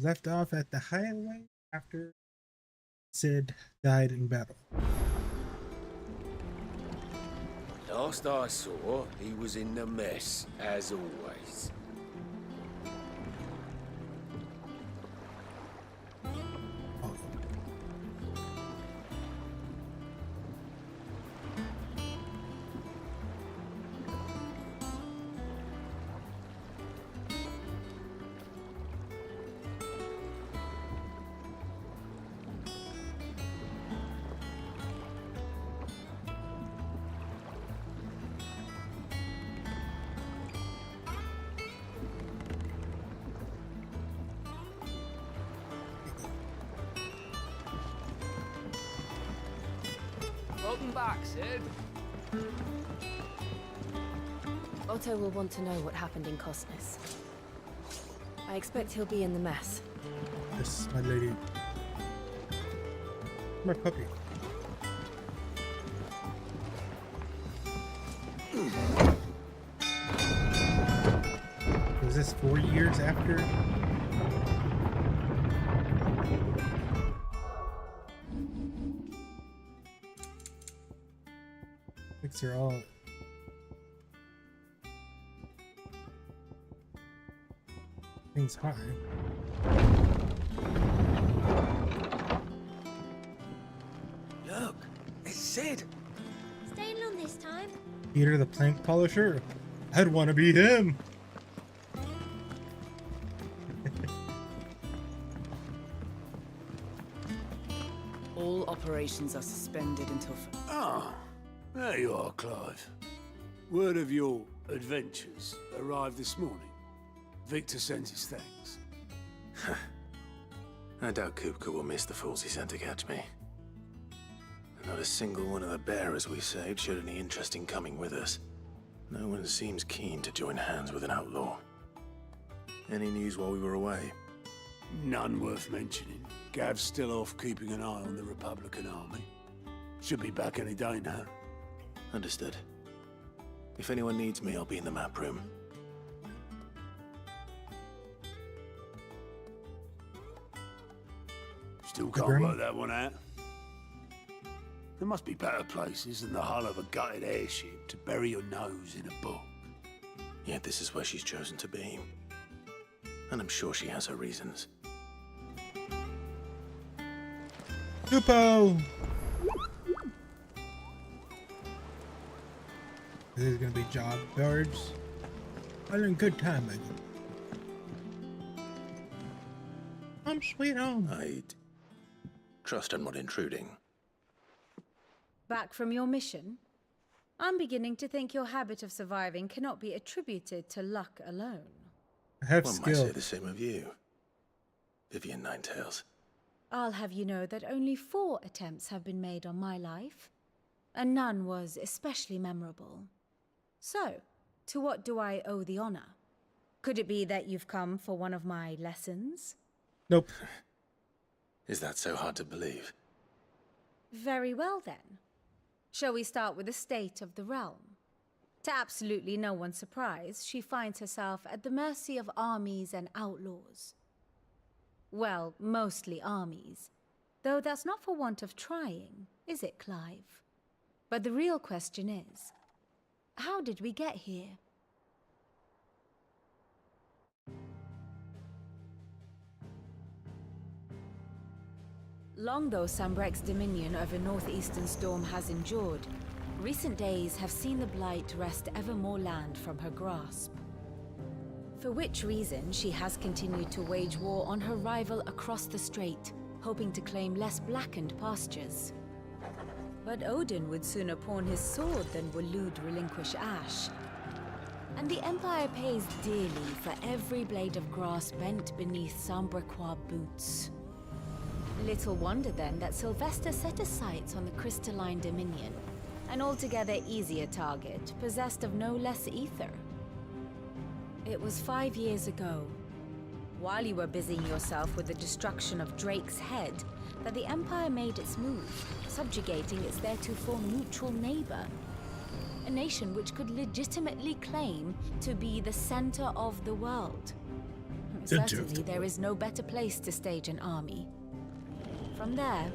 left off at the highway after Sid died in battle. Last I saw, he was in the mess, as always. Oh. Welcome back, Sid. Otto will want to know what happened in Cosmos. I expect he'll be in the mess. This is my lady. My puppy. Was this 4 years after? Looks are all things high. Look, it's Sid. Staying long this time? Peter the plank polisher? I'd want to be him. All operations are suspended until... Ah, there you are, Clive. Word of your adventures arrived this morning. Victor sends his thanks. I doubt Kupka will miss the fools he sent to catch me. Not a single one of the bearers we saved showed any interest in coming with us. No one seems keen to join hands with an outlaw. Any news while we were away? None worth mentioning. Gav's still off keeping an eye on the Republican army. Should be back any day now. Understood. If anyone needs me, I'll be in the map room. Still can't work that one out. There must be better places than the hull of a gutted airship to bury your nose in a book. Yet this is where she's chosen to be. And I'm sure she has her reasons. Lupo! This is gonna be job guards. Having a good time, Megan. I'm sweet home. I'd trust I'm not intruding. Back from your mission? I'm beginning to think your habit of surviving cannot be attributed to luck alone. I have One skill. might say the same of you, Vivian Ninetails. I'll have you know that only 4 attempts have been made on my life, and none was especially memorable. So, to what do I owe the honor? Could it be that you've come for one of my lessons? Nope. Is that so hard to believe? Very well then. Shall we start with the state of the realm? To absolutely no one's surprise, she finds herself at the mercy of armies and outlaws. Well, mostly armies. Though that's not for want of trying, is it, Clive? But the real question is, how did we get here? Long though Sambrek's dominion over northeastern Storm has endured, recent days have seen the Blight wrest ever more land from her grasp. For which reason she has continued to wage war on her rival across the strait, hoping to claim less blackened pastures. But Odin would sooner pawn his sword than Waloed relinquish Ash. And the Empire pays dearly for every blade of grass bent beneath Sambrequois boots. Little wonder then that Sylvester set his sights on the crystalline dominion, an altogether easier target, possessed of no less ether. It was 5 years ago, while you were busying yourself with the destruction of Drake's head, that the Empire made its move, subjugating its theretofore neutral neighbor. A nation which could legitimately claim to be the center of the world. Certainly, there is no better place to stage an army. From there,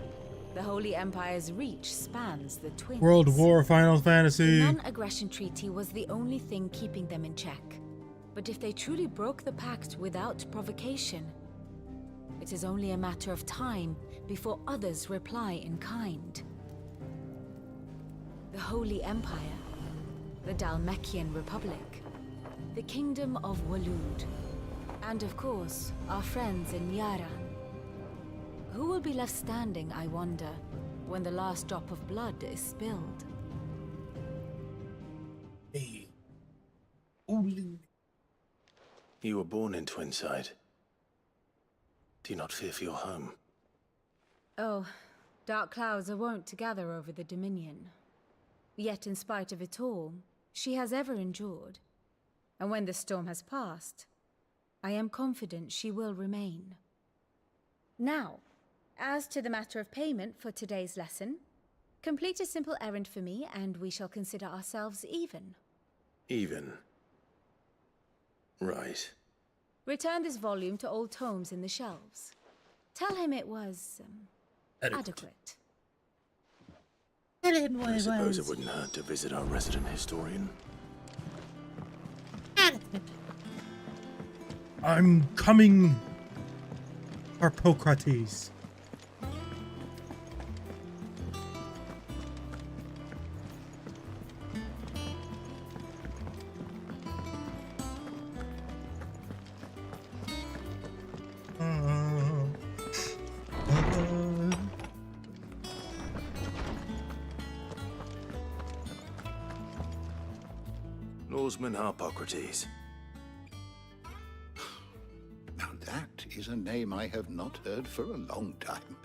the Holy Empire's reach spans the Twins. World War, Final The Fantasy. non-aggression treaty was the only thing keeping them in check. But if they truly broke the pact without provocation, it is only a matter of time before others reply in kind. The Holy Empire, the Dalmekian Republic, the Kingdom of Waloed, and of course, our friends in Yaran. Who will be left standing, I wonder, when the last drop of blood is spilled? Hey. Holy. You were born in Twinside. Do you not fear for your home? Oh, dark clouds are wont to gather over the Dominion. Yet in spite of it all, she has ever endured. And when the storm has passed, I am confident she will remain. Now, as to the matter of payment for today's lesson, complete a simple errand for me and we shall consider ourselves even. Even? Right. Return this volume to old tomes in the shelves. Tell him it was, adequate. I suppose it wouldn't hurt to visit our resident historian. I'm coming, Harpocrates. Lawsman Harpocrates. Now that is a name I have not heard for a long time.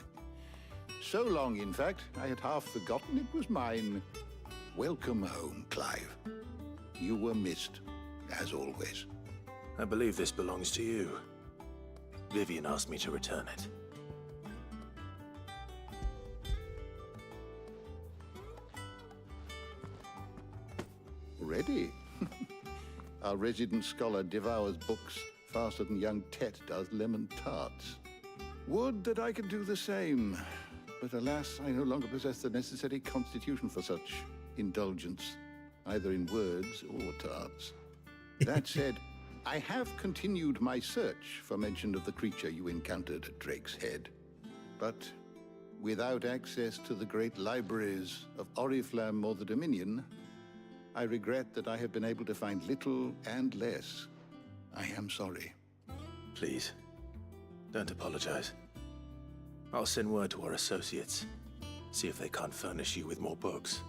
So long, in fact, I had half forgotten it was mine. Welcome home, Clive. You were missed, as always. I believe this belongs to you. Vivian asked me to return it. Ready? Our resident scholar devours books faster than young Tet does lemon tarts. Would that I could do the same. But alas, I no longer possess the necessary constitution for such indulgence, either in words or tarts. That said, I have continued my search for mention of the creature you encountered at Drake's Head. But without access to the great libraries of Oriflamme or the Dominion, I regret that I have been able to find little and less. I am sorry. Please, don't apologize. I'll send word to our associates. See if they can't furnish you with more books.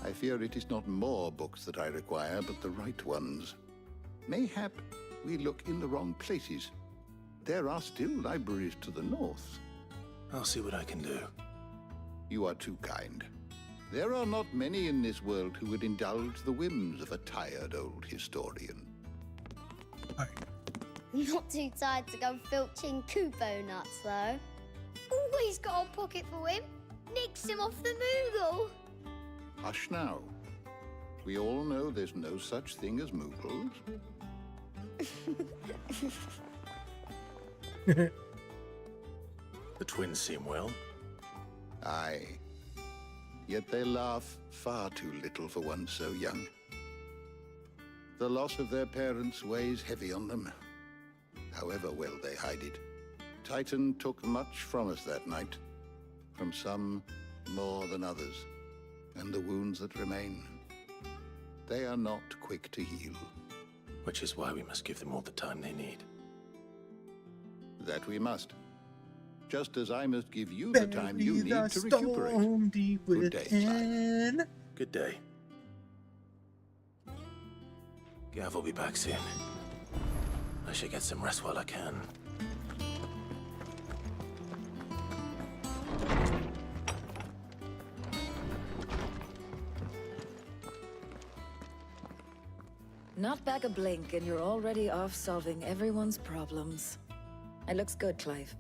I fear it is not more books that I require, but the right ones. Mayhap we look in the wrong places. There are still libraries to the north. I'll see what I can do. You are too kind. There are not many in this world who would indulge the whims of a tired old historian. Not too tired to go filching Kupo nuts, though. Always got a pocket for him. Nicks him off the Moogle. Hush now. We all know there's no such thing as Moogles. The twins seem well. Aye. Yet they laugh far too little for one so young. The loss of their parents weighs heavy on them, however well they hide it. Titan took much from us that night, from some more than others, and the wounds that remain, they are not quick to heal. Which is why we must give them all the time they need. That we must. Just as I must give you the time you need to recuperate. Good day, Clive. Good day. Gav will be back soon. I should get some rest while I can. Not back a blink and you're already off solving everyone's problems. It looks good, Clive.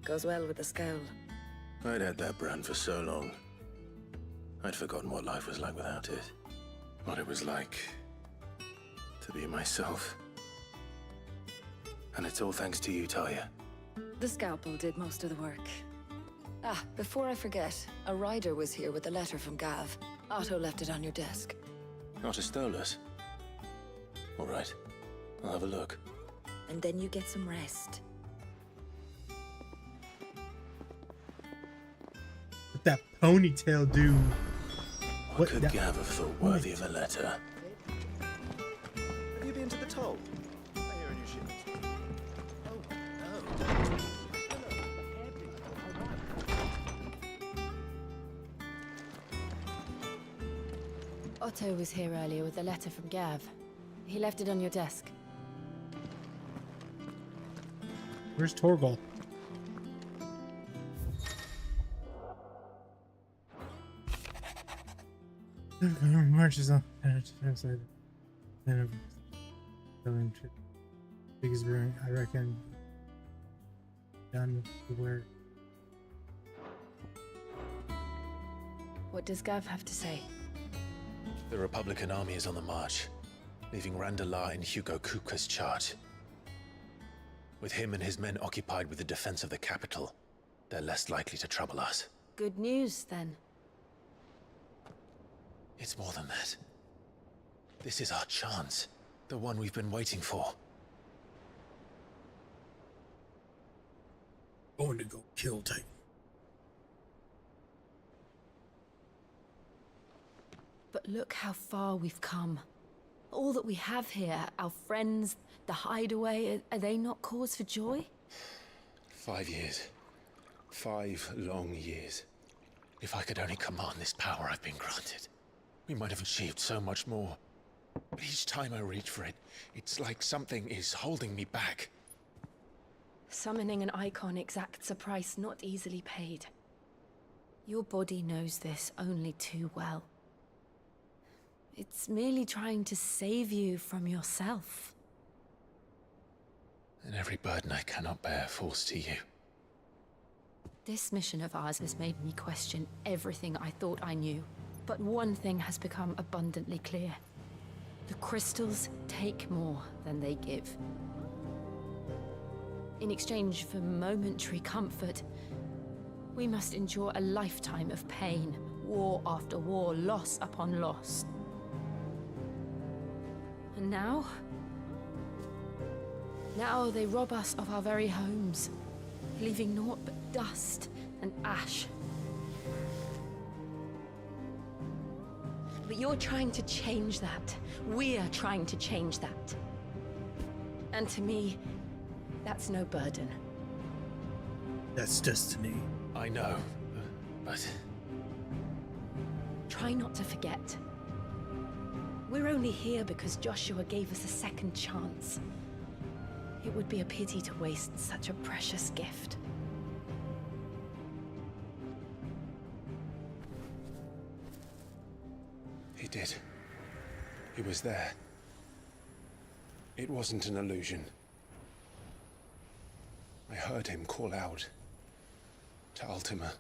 Goes well with the scowl. I'd had that brand for so long. I'd forgotten what life was like without it. What it was like to be myself. And it's all thanks to you, Talia. The scalpel did most of the work. Ah, before I forget, a rider was here with a letter from Gav. Otto left it on your desk. Otto stole us. All right, I'll have a look. And then you get some rest. What that ponytail do? What could Gav have thought worthy of a letter? Have you been to the toll? I hear a new shipment. Oh, no. Otto was here earlier with a letter from Gav. He left it on your desk. Where's Torgal? Marches on. Biggest brewing, I reckon. Done with the work. What does Gav have to say? The Republican army is on the march, leaving Randalar in Hugo Kupka's charge. With him and his men occupied with the defense of the capital, they're less likely to trouble us. Good news, then. It's more than that. This is our chance. The one we've been waiting for. Going to go kill Titan. But look how far we've come. All that we have here, our friends, the hideaway, are they not cause for joy? 5 years. 5 long years. If I could only command this power I've been granted, we might have achieved so much more. But each time I reach for it, it's like something is holding me back. Summoning an icon exacts a price not easily paid. Your body knows this only too well. It's merely trying to save you from yourself. And every burden I cannot bear falls to you. This mission of ours has made me question everything I thought I knew. But one thing has become abundantly clear. The crystals take more than they give. In exchange for momentary comfort, we must endure a lifetime of pain, war after war, loss upon loss. And now they rob us of our very homes, leaving naught but dust and ash. But you're trying to change that. We're trying to change that. And to me, that's no burden. That's destiny. I know, but... Try not to forget. We're only here because Joshua gave us a second chance. It would be a pity to waste such a precious gift. He did. He was there. It wasn't an illusion. I heard him call out to Ultima.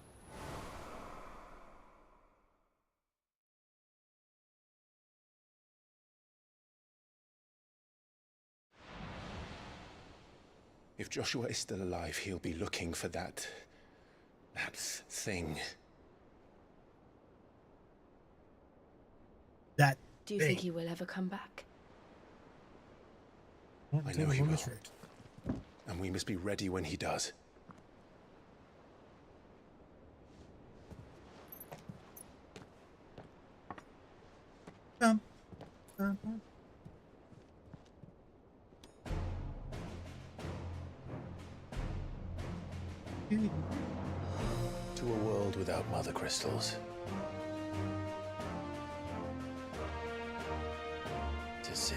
If Joshua is still alive, he'll be looking for that thing. That Do you think he will ever come back? I know he will. And we must be ready when he does. To a world without mother crystals. To Sid.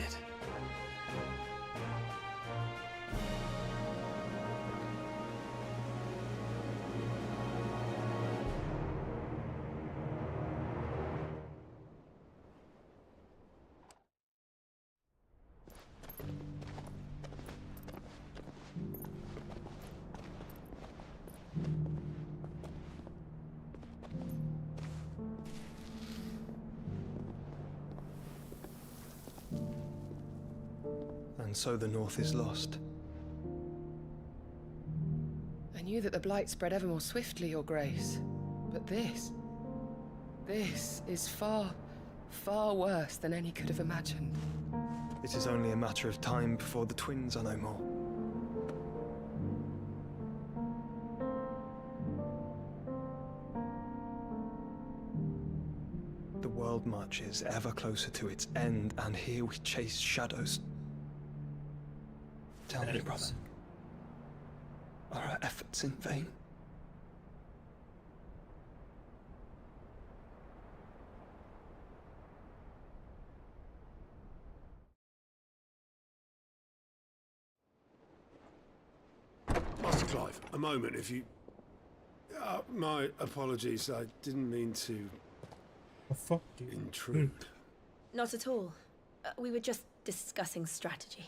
And so the North is lost. knew that the blight spread ever more swiftly, Your Grace. But this is far, far worse than any could have imagined. It is only a matter of time before the twins are no more. The world marches ever closer to its end, and here we chase shadows. Tell me, brother, are our efforts in vain? Master Clive, a moment, if you... my apologies, I didn't mean to... The fuck, dude? Intrude. Not at all. We were just discussing strategy.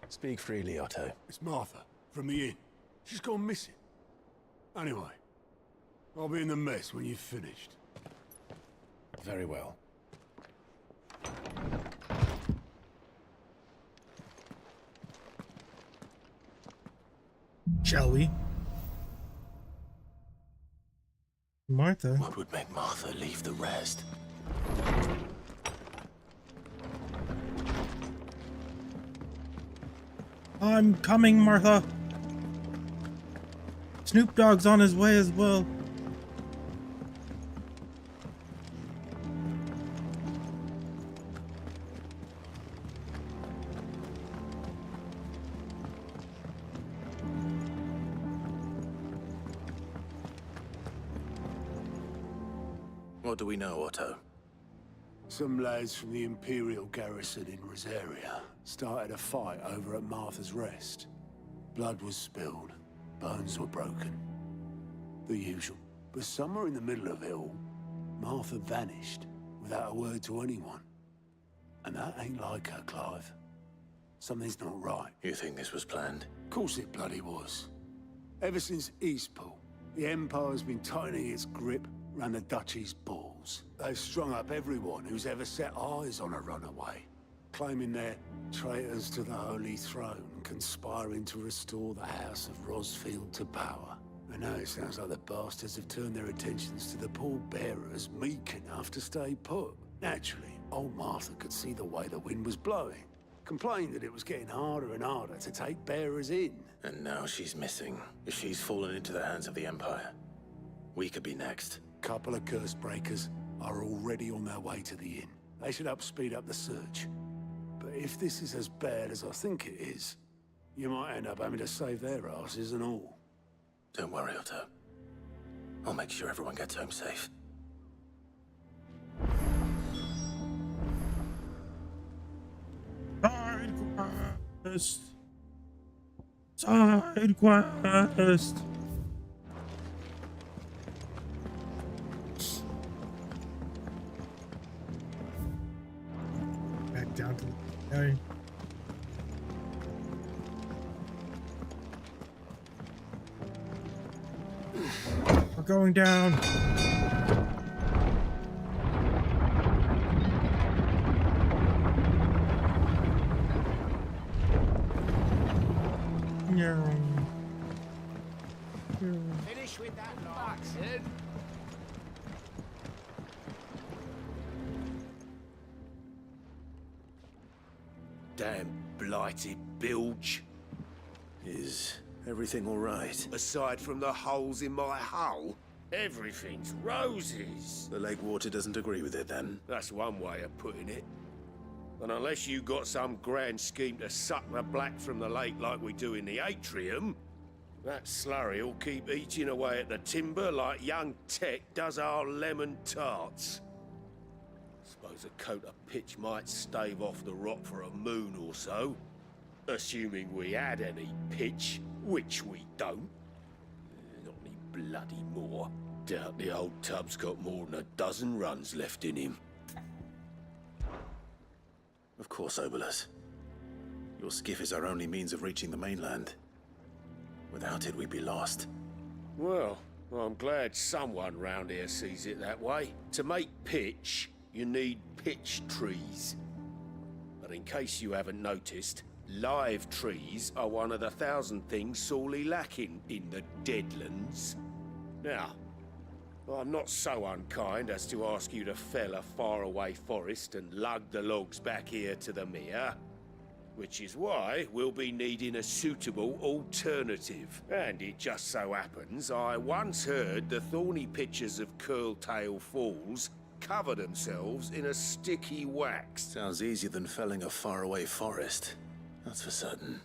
Speak freely, Otto. It's Martha, from the inn. She's gone missing. Anyway, I'll be in the mess when you've finished. Very well. Shall we? Martha? What would make Martha leave the rest? I'm coming, Martha. Snoop Dogg's on his way as well. What do we know, Otto? Some lads from the Imperial garrison in Rosaria started a fight over at Martha's Rest. Blood was spilled, bones were broken. The usual. But somewhere in the middle of it all, Martha vanished without a word to anyone. And that ain't like her, Clive. Something's not right. You think this was planned? Of course it bloody was. Ever since Eastpool, the Empire's been tightening its grip around the Duchy's balls. They've strung up everyone who's ever set eyes on a runaway, claiming they're traitors to the Holy Throne, conspiring to restore the House of Rosfield to power. And now it sounds like the bastards have turned their attentions to the pallbearers meek enough to stay put. Naturally, old Martha could see the way the wind was blowing, complained that it was getting harder and harder to take bearers in. And now she's missing. If she's fallen into the hands of the Empire, we could be next. Couple of curse breakers are already on their way to the inn. They should speed up the search. But if this is as bad as I think it is, you might end up having to save their asses and all. Don't worry, Otto. I'll make sure everyone gets home safe. Side quest. Side quest. Back down to the area. We're going down. No. Finish with that lot, Sid. Damn blighted bilge. Is everything all right? Aside from the holes in my hull, everything's roses. The lake water doesn't agree with it, then? That's one way of putting it. And unless you got some grand scheme to suck the black from the lake like we do in the atrium, that slurry will keep eating away at the timber like young Tet does our lemon tarts. Suppose a coat of pitch might stave off the rot for a moon or so. Assuming we had any pitch, which we don't. Not any bloody more. Doubt the old tub's got more than a dozen runs left in him. Of course, Obolus. Your skiff is our only means of reaching the mainland. Without it, we'd be lost. Well, I'm glad someone round here sees it that way. To make pitch, you need pitch trees. But in case you haven't noticed, live trees are one of the 1,000 things sorely lacking in the Deadlands. Now, I'm not so unkind as to ask you to fell a faraway forest and lug the logs back here to the mere, which is why we'll be needing a suitable alternative. And it just so happens I once heard the thorny pitchers of Curltail Falls cover themselves in a sticky wax. Sounds easier than felling a faraway forest. That's for certain.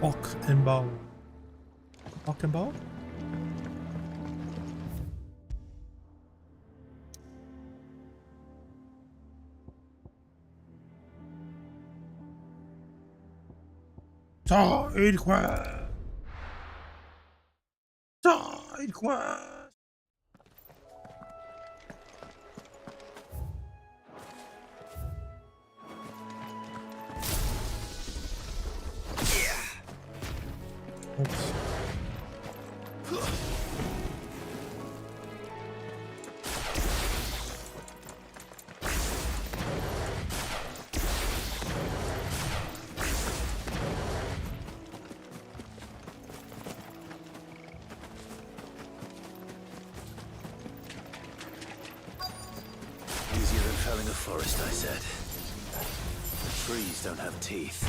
Hawk and bow. Hawk and bow? Side quest! Side quest! Oops. Easier than felling a forest, I said. The trees don't have teeth.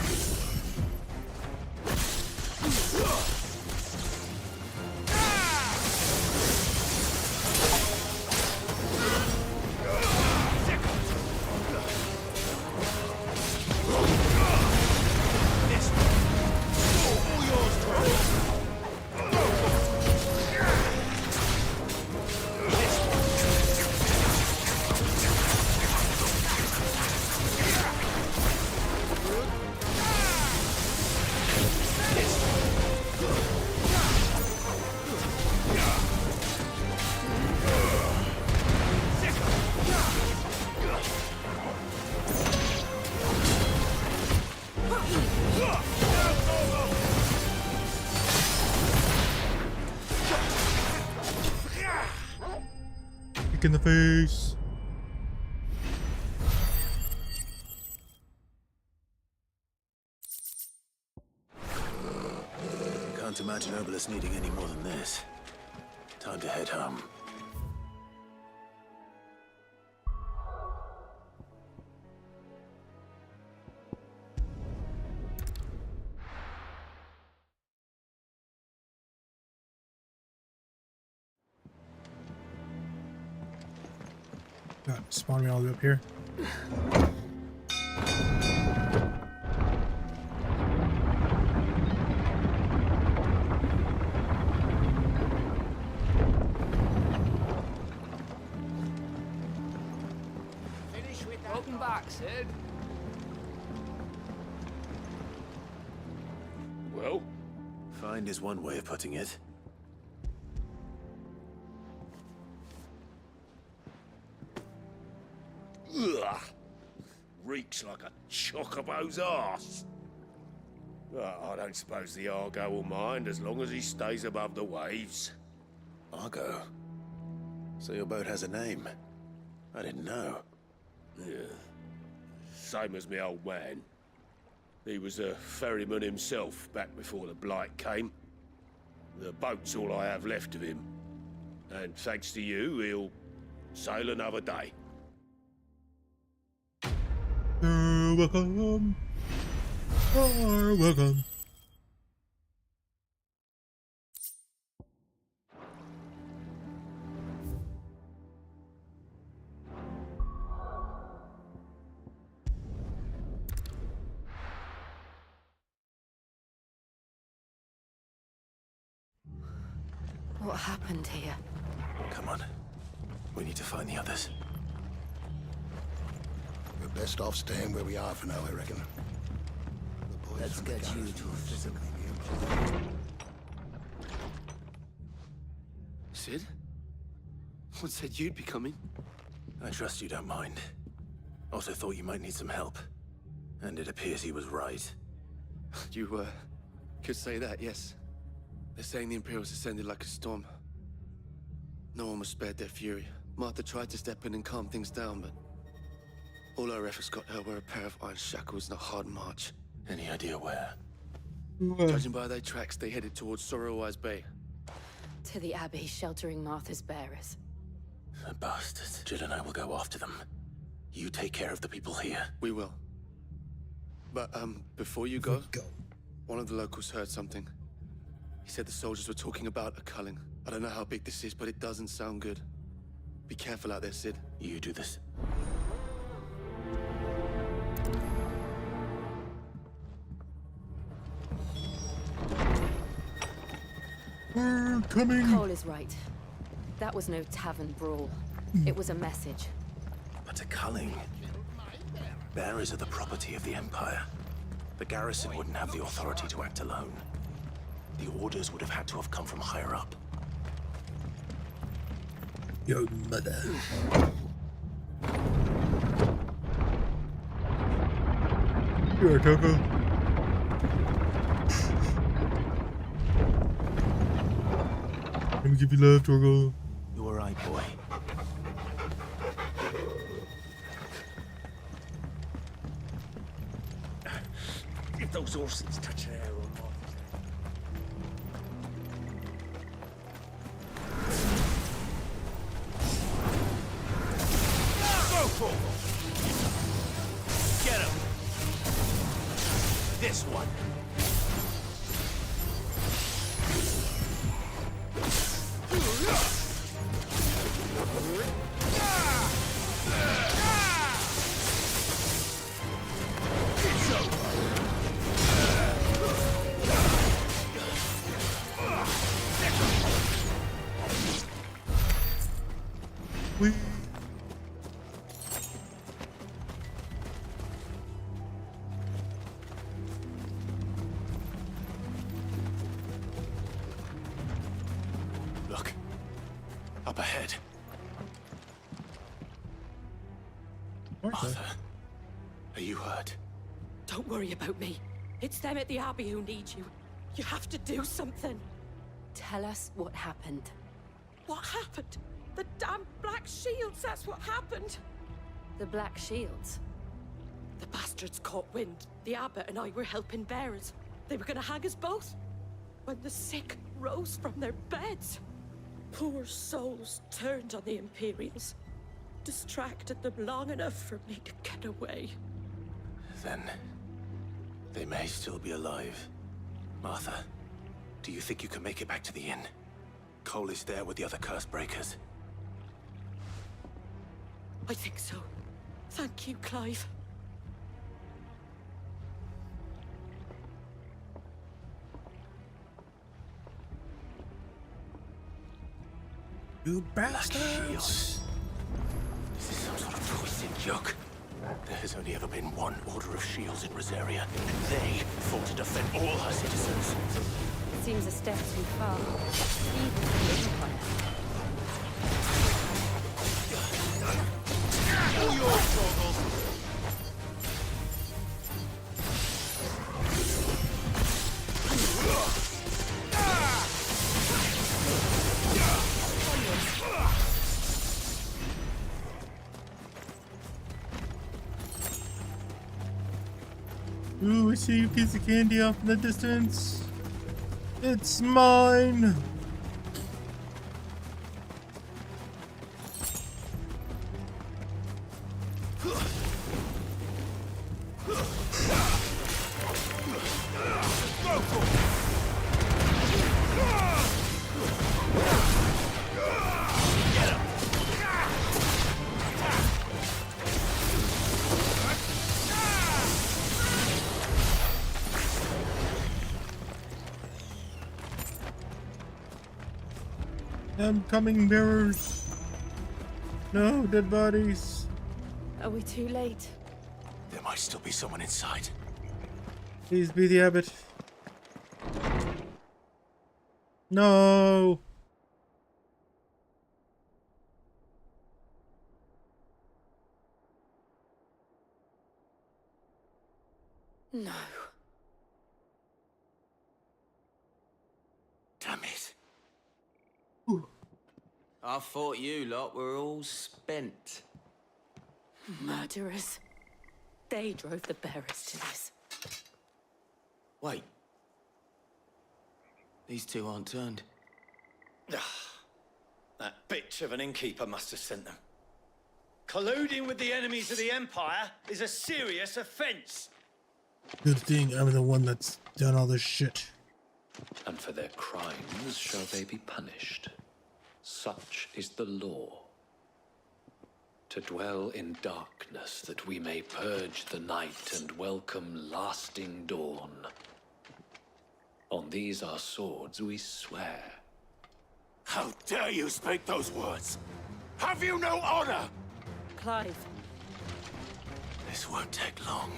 Kick in the face. Can't imagine Obelisk needing any more than this. Time to head home. God, spawn me all the way up here. Welcome back, Sid. Well? Find is one way of putting it. Ugh. Reeks like a chocobo's arse. I don't suppose the Argo will mind as long as he stays above the waves. Argo? So your boat has a name? I didn't know. Yeah. Same as me old man. He was a ferryman himself back before the Blight came. The boat's all I have left of him. And thanks to you, he'll sail another day. You're welcome. You're welcome. What happened here? Come on. We need to find the others. We're best off staying where we are for now, I reckon. Let's get you to physically be employed. Sid? What said you'd be coming? I trust you don't mind. Also thought you might need some help. And it appears he was right. You, could say that, yes. They're saying the Imperials ascended like a storm. No one was spared their fury. Martha tried to step in and calm things down, but All our efforts got her were a pair of iron shackles and a hard march. Any idea where? Judging by their tracks, they headed towards Sorrowwise Bay. To the Abbey sheltering Martha's bearers. The bastards. Jill and I will go after them. You take care of the people here. We will. But, before you go, one of the locals heard something. He said the soldiers were talking about a culling. I don't know how big this is, but it doesn't sound good. Be careful out there, Sid. You do this. We're coming. Cole is right. That was no tavern brawl. It was a message. But a culling. Bearers are the property of the Empire. The garrison wouldn't have the authority to act alone. The orders would have had to have come from higher up. Your mother. You are Togo. Let me give you love, Togo. You all right, boy? If those horses touch an arrow, go for them! Get him! This one! We. Look. Up ahead. Martha, are you hurt? Don't worry about me. It's them at the Abbey who need you. You have to do something. Tell us what happened. What happened? The damn Black Shields, that's what happened. The Black Shields? The bastards caught wind. The abbot and I were helping bearers. They were gonna hang us both. When the sick rose from their beds. Poor souls turned on the Imperials. Distracted them long enough for me to get away. Then they may still be alive. Martha, do you think you can make it back to the inn? Cole is there with the other curse breakers. I think so. Thank you, Clive. You bastards! Is this some sort of twisted joke? There has only ever been one Order of Shields in Rosaria, and they fought to defend all her citizens. It seems a step too far. Even for the Empire. All yours, Torgal. Ooh, I see a piece of candy off in the distance. It's mine. I'm coming, bearers. No, dead bodies. Are we too late? There might still be someone inside. Please be the abbot. No. No. Damn it. I thought you lot were all spent. Murderers. They drove the bearers to this. Wait. These two aren't turned. That bitch of an innkeeper must have sent them. Colluding with the enemies of the Empire is a serious offense. Good thing I'm the one that's done all this shit. And for their crimes shall they be punished. Such is the law. To dwell in darkness that we may purge the night and welcome lasting dawn. On these our swords we swear. How dare you speak those words? Have you no honor? Clive. This won't take long.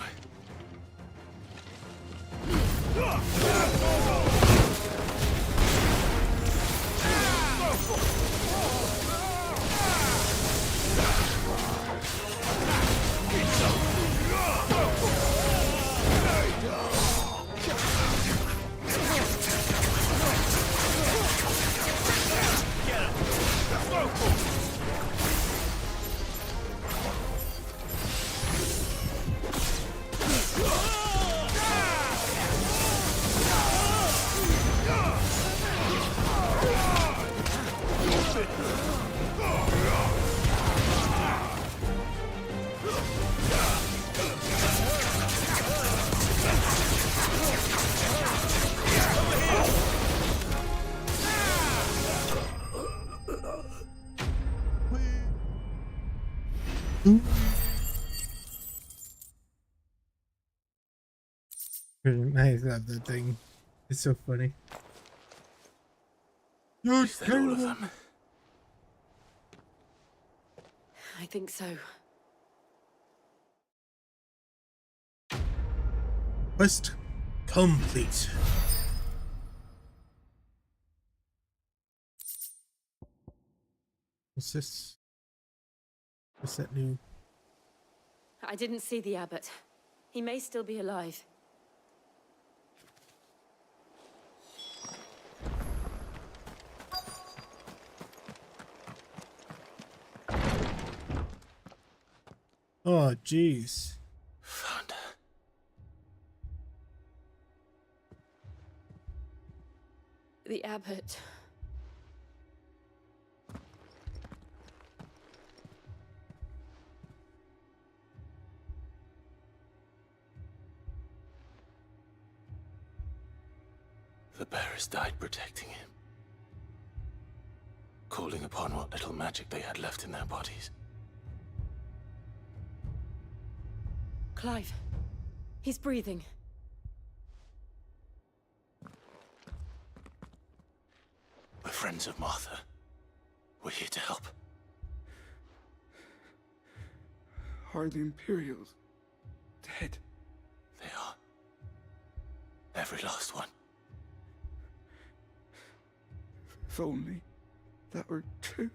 Nice, that thing. It's so funny. You're all of them? I think so. Quest complete. What's this? What's that new? I didn't see the abbot. He may still be alive. Oh, jeez. Found her. The abbot. The bearers died protecting him. Calling upon what little magic they had left in their bodies. Clive. He's breathing. We're friends of Martha. We're here to help. Are the Imperials dead? They are. Every last one. If only that were true.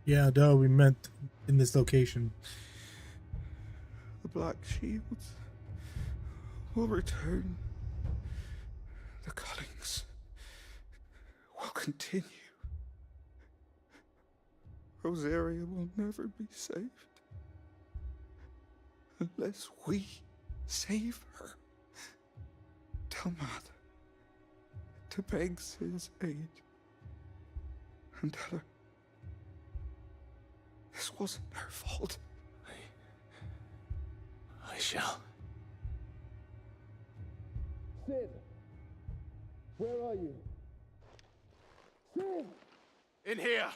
Yeah, duh, we meant in this location. The Black Shields will return. The Cullings will continue. Rosaria will never be saved unless we save her. Tell Matt to beg Sid's aid and tell her this wasn't her fault. I shall. Sid! Where are you? Sid! In here!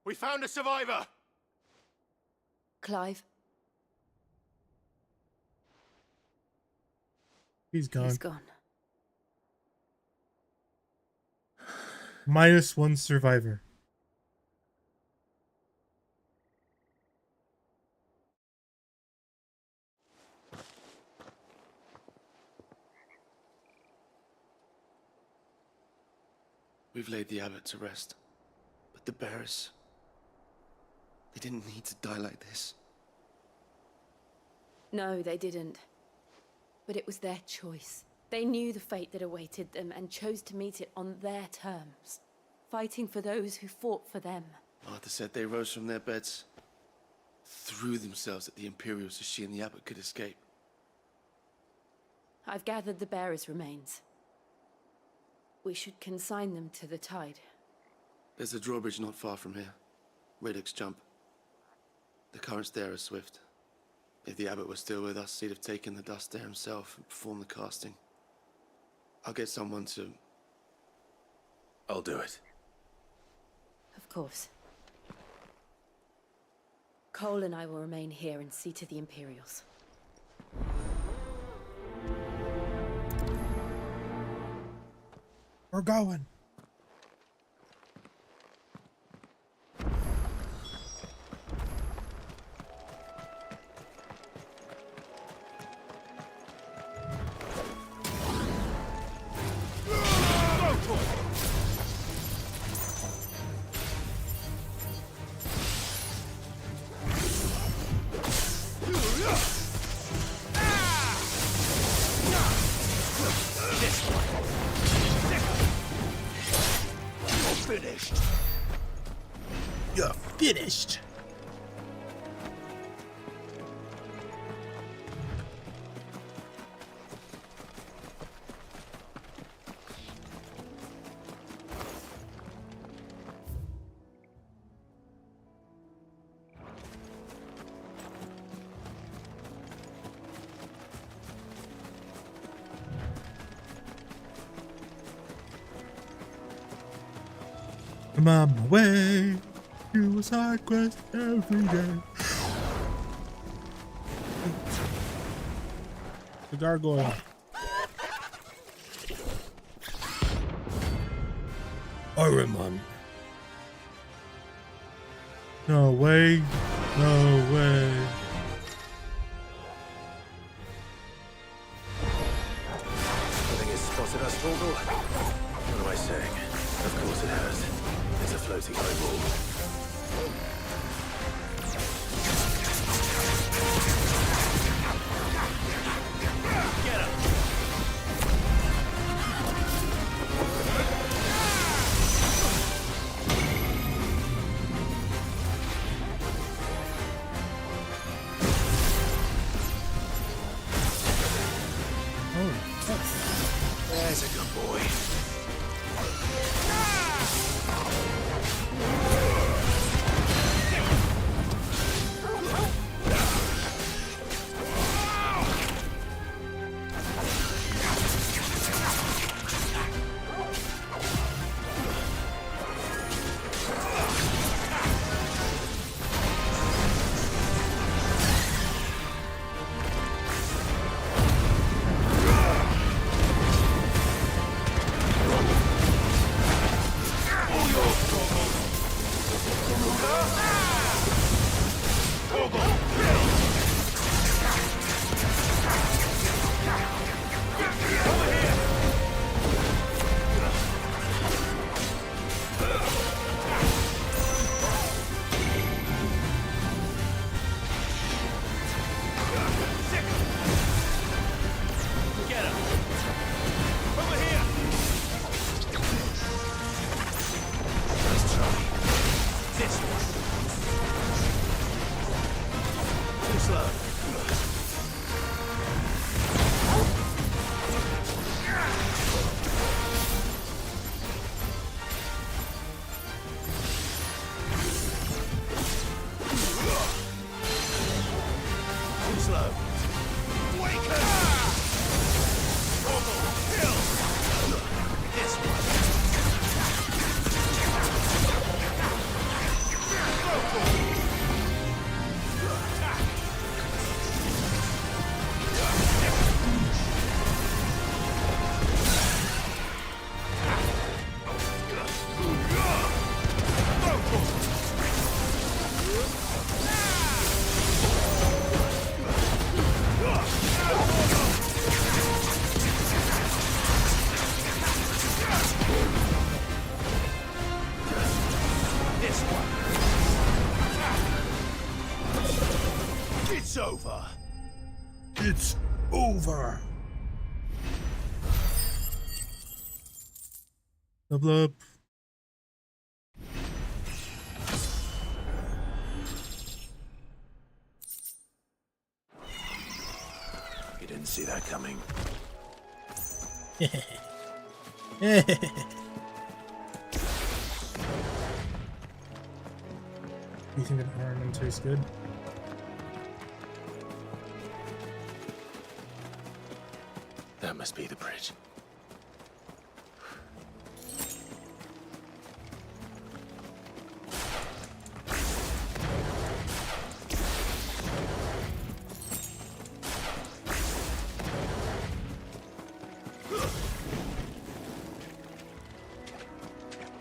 We found a survivor! Clive. He's gone. He's gone. -1 survivor. We've laid the abbot to rest. But the bearers... they didn't need to die like this. No, they didn't. But it was their choice. They knew the fate that awaited them and chose to meet it on their terms, fighting for those who fought for them. Martha said they rose from their beds. threw themselves at the Imperials so she and the Abbot could escape. I've gathered the bearers' remains. We should consign them to the tide. There's a drawbridge not far from here. Reddick's Jump. The currents there are swift. If the Abbot were still with us, he'd have taken the dust there himself and performed the casting. I'll get someone to... I'll do it. Of course. Cole and I will remain here and see to the Imperials. We're going. You're finished. I'm on my way to a side quest every day. The gargoyle. Oremon. No way. No way. Nothing has spotted us, Torgal. What am I saying? Of course it has. It's a floating eyeball. Get him! There's a good boy. It's over. It's over. Blub. Didn't see that coming. You think an Ironman tastes good? That must be the bridge.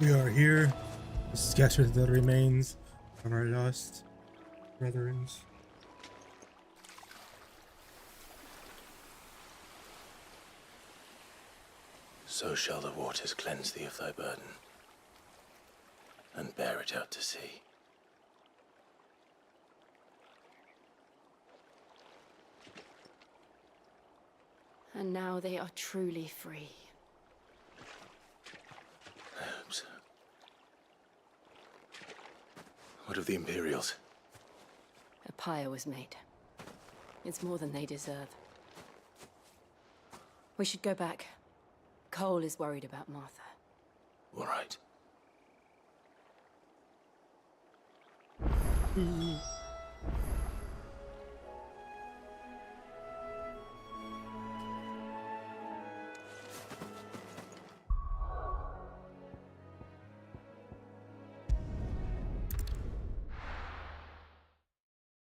We are here to scatter the remains of our lost brethren. So shall the waters cleanse thee of thy burden, and bear it out to sea. And now they are truly free. I hope so. What of the Imperials? A pyre was made. It's more than they deserve. We should go back. Cole is worried about Martha. All right.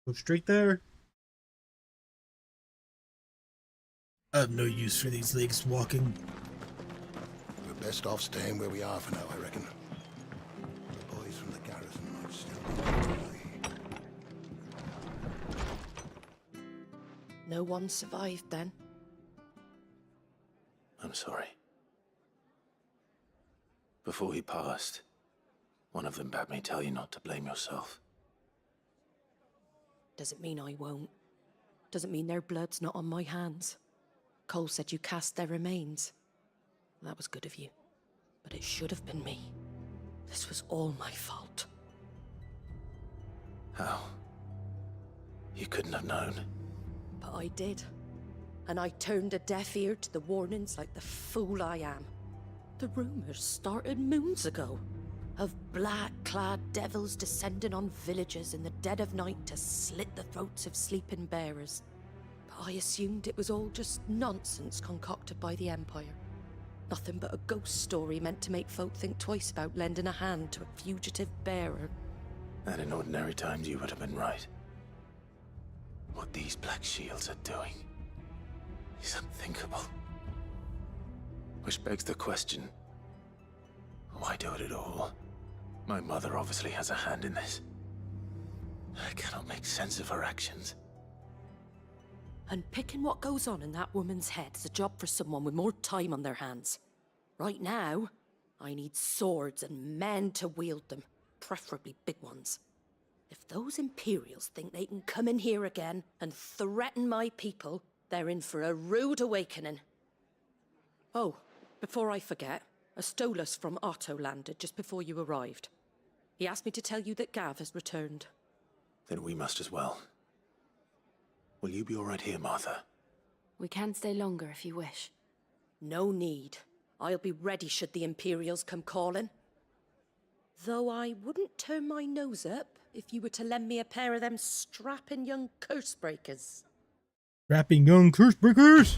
Go straight there. I have no use for these legs walking. We're best off staying where we are for now, I reckon. The boys from the garrison might still be nearby. No one survived then? I'm sorry. Before he passed, one of them bade me tell you not to blame yourself. Doesn't mean I won't. Doesn't mean their blood's not on my hands. Cole said you cast their remains. That was good of you. But it should have been me. This was all my fault. How? You couldn't have known. But I did. And I turned a deaf ear to the warnings like the fool I am. The rumors started moons ago. Of black-clad devils descending on villages in the dead of night to slit the throats of sleeping bearers. But I assumed it was all just nonsense concocted by the Empire. Nothing but a ghost story meant to make folk think twice about lending a hand to a fugitive bearer. And in ordinary times you would have been right. What these Black Shields are doing is unthinkable. Which begs the question, why do it at all? My mother obviously has a hand in this. I cannot make sense of her actions. And picking what goes on in that woman's head is a job for someone with more time on their hands. Right now, I need swords and men to wield them, preferably big ones. If those Imperials think they can come in here again and threaten my people, they're in for a rude awakening. Oh, before I forget, a Stolas from Otto landed just before you arrived. He asked me to tell you that Gav has returned. Then we must as well. Will you be all right here, Martha? We can stay longer if you wish. No need. I'll be ready should the Imperials come calling. Though I wouldn't turn my nose up if you were to lend me a pair of them strapping young cursebreakers. Strapping young cursebreakers!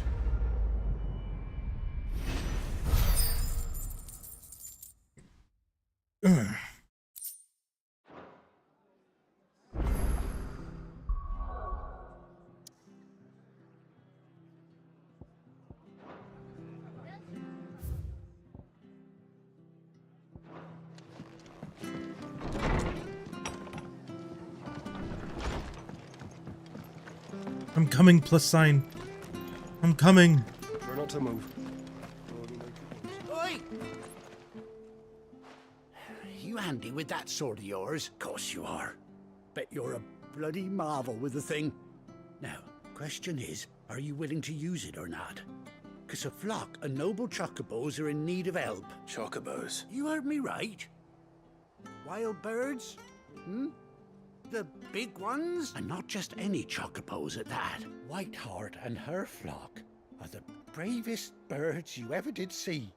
I'm coming, plus sign. I'm coming. Try not to move. Oi! You handy with that sword of yours? Course you are. Bet you're a bloody marvel with the thing. Now, question is, are you willing to use it or not? 'Cause a flock of noble chocobos are in need of help. Chocobos? You heard me right. Wild birds? The big ones? And not just any chocobos at that. Whiteheart and her flock are the bravest birds you ever did see.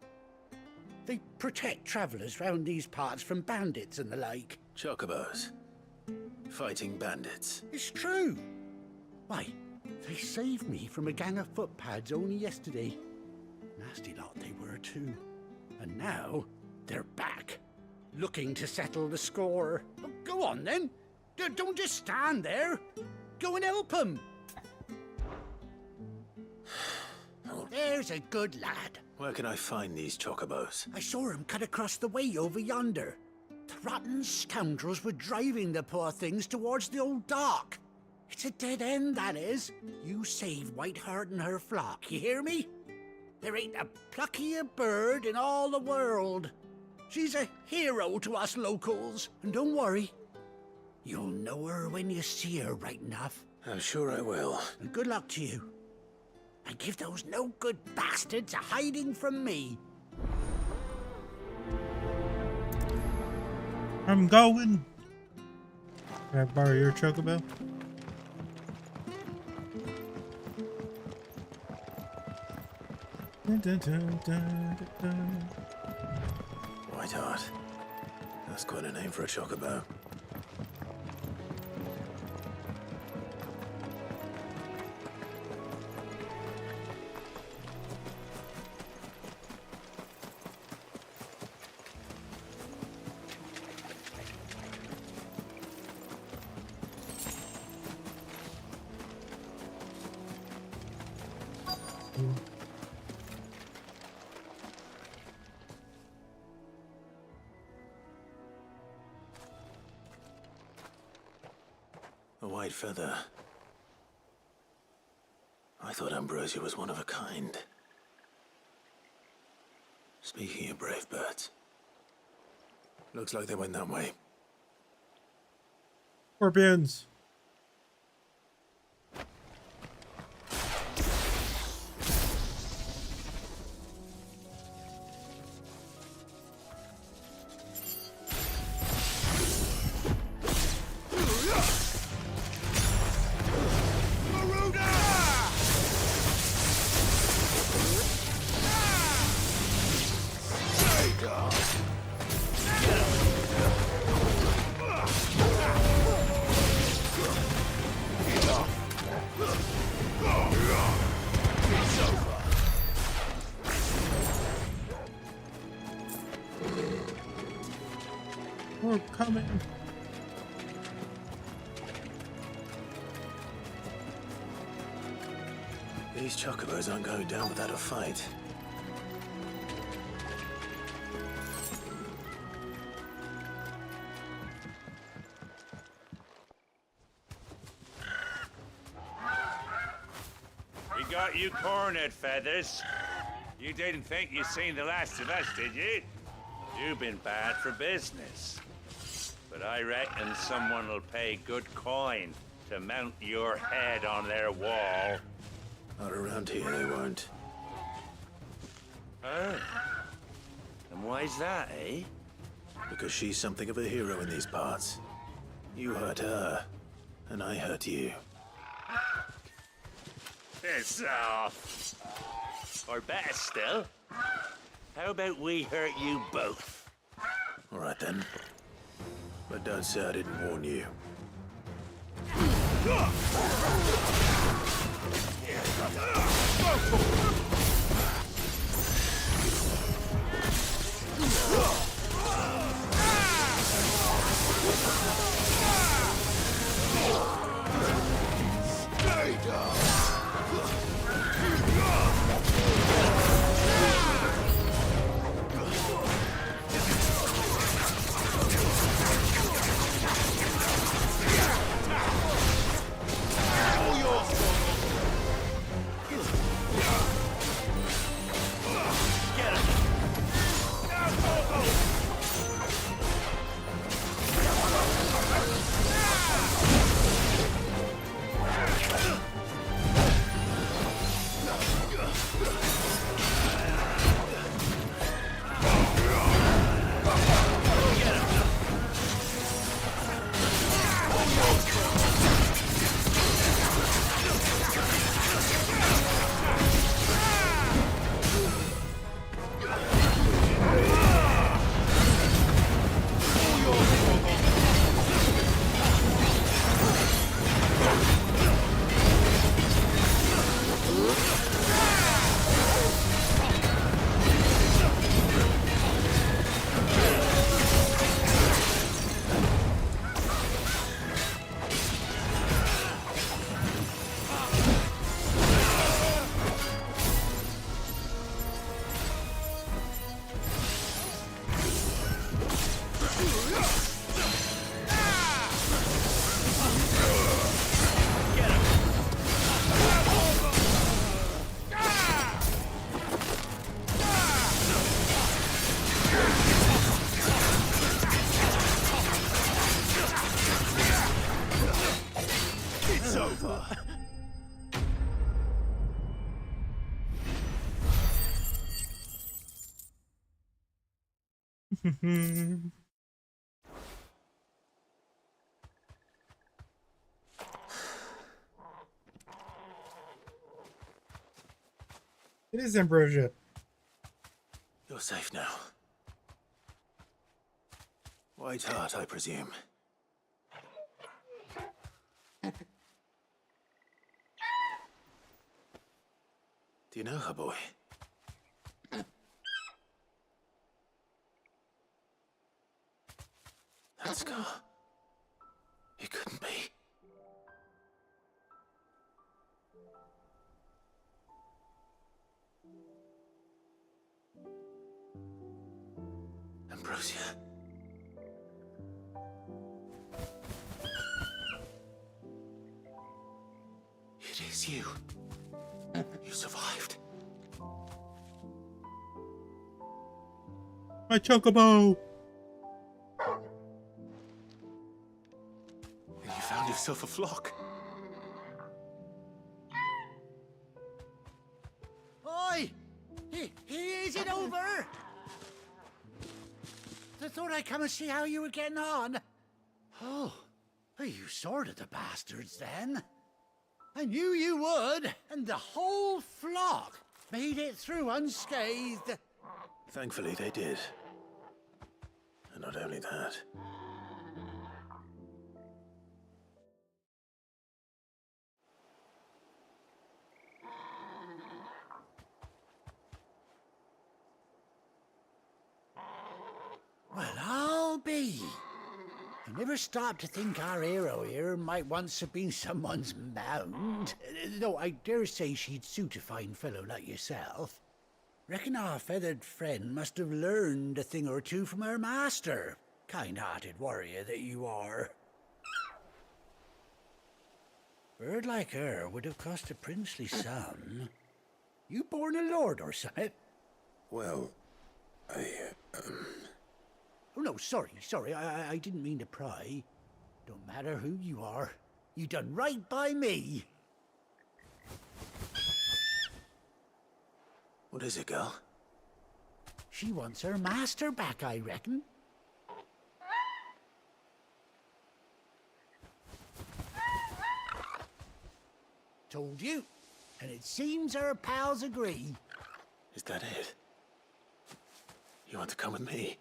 They protect travellers round these parts from bandits and the like. Chocobos. Fighting bandits. It's true. Why, they saved me from a gang of footpads only yesterday. Nasty lot they were too. And now, they're back, looking to settle the score. Oh, go on then. Don't just stand there. Go and help them. There's a good lad. Where can I find these chocobos? I saw him cut across the way over yonder. The rotten scoundrels were driving the poor things towards the old dock. It's a dead end, that is. You save Whiteheart and her flock, you hear me? There ain't a pluckier bird in all the world. She's a hero to us locals. And don't worry, you'll know her when you see her right enough. I'm sure I will. And good luck to you. And give those no-good bastards a hiding from me. I'm going. Can I borrow your chocobo? Dun, dun, dun, dun, dun. Whiteheart. That's quite a name for a chocobo. A white feather. I thought Ambrosia was one of a kind. Speaking of brave birds, looks like they went that way. Scorpions. We're coming. These chocobos aren't going down without a fight. We got you cornered, Feathers. You didn't think you'd seen the last of us, did you? You've been bad for business. But I reckon someone will pay good coin to mount your head on their wall. Not around here, they won't. Oh. And why's that, eh? Because she's something of a hero in these parts. You hurt her, and I hurt you. Piss off. Or better still, how about we hurt you both? All right then. But don't say I didn't warn you. Stay down. It is Ambrosia. You're safe now. White Heart, I presume. Do you know her, boy? That scar. It couldn't be. Ambrosia. It is you. You survived. My chocobo! And you found yourself a flock. Oi! Is it over? I thought I'd come and see how you were getting on. Oh, you sorted the bastards then. I knew you would, and the whole flock made it through unscathed. Thankfully, they did. And not only that. Well, I'll be. I never stopped to think our hero here might once have been someone's mount. Though I dare say she'd suit a fine fellow like yourself. Reckon our feathered friend must have learned a thing or two from her master. Kind-hearted warrior that you are. Bird like her would have cost a princely sum. You born a lord or something? Well, Oh, no, sorry. I didn't mean to pry. Don't matter who you are. You done right by me. What is it, girl? She wants her master back, I reckon. Told you. And it seems her pals agree. Is that it? You want to come with me?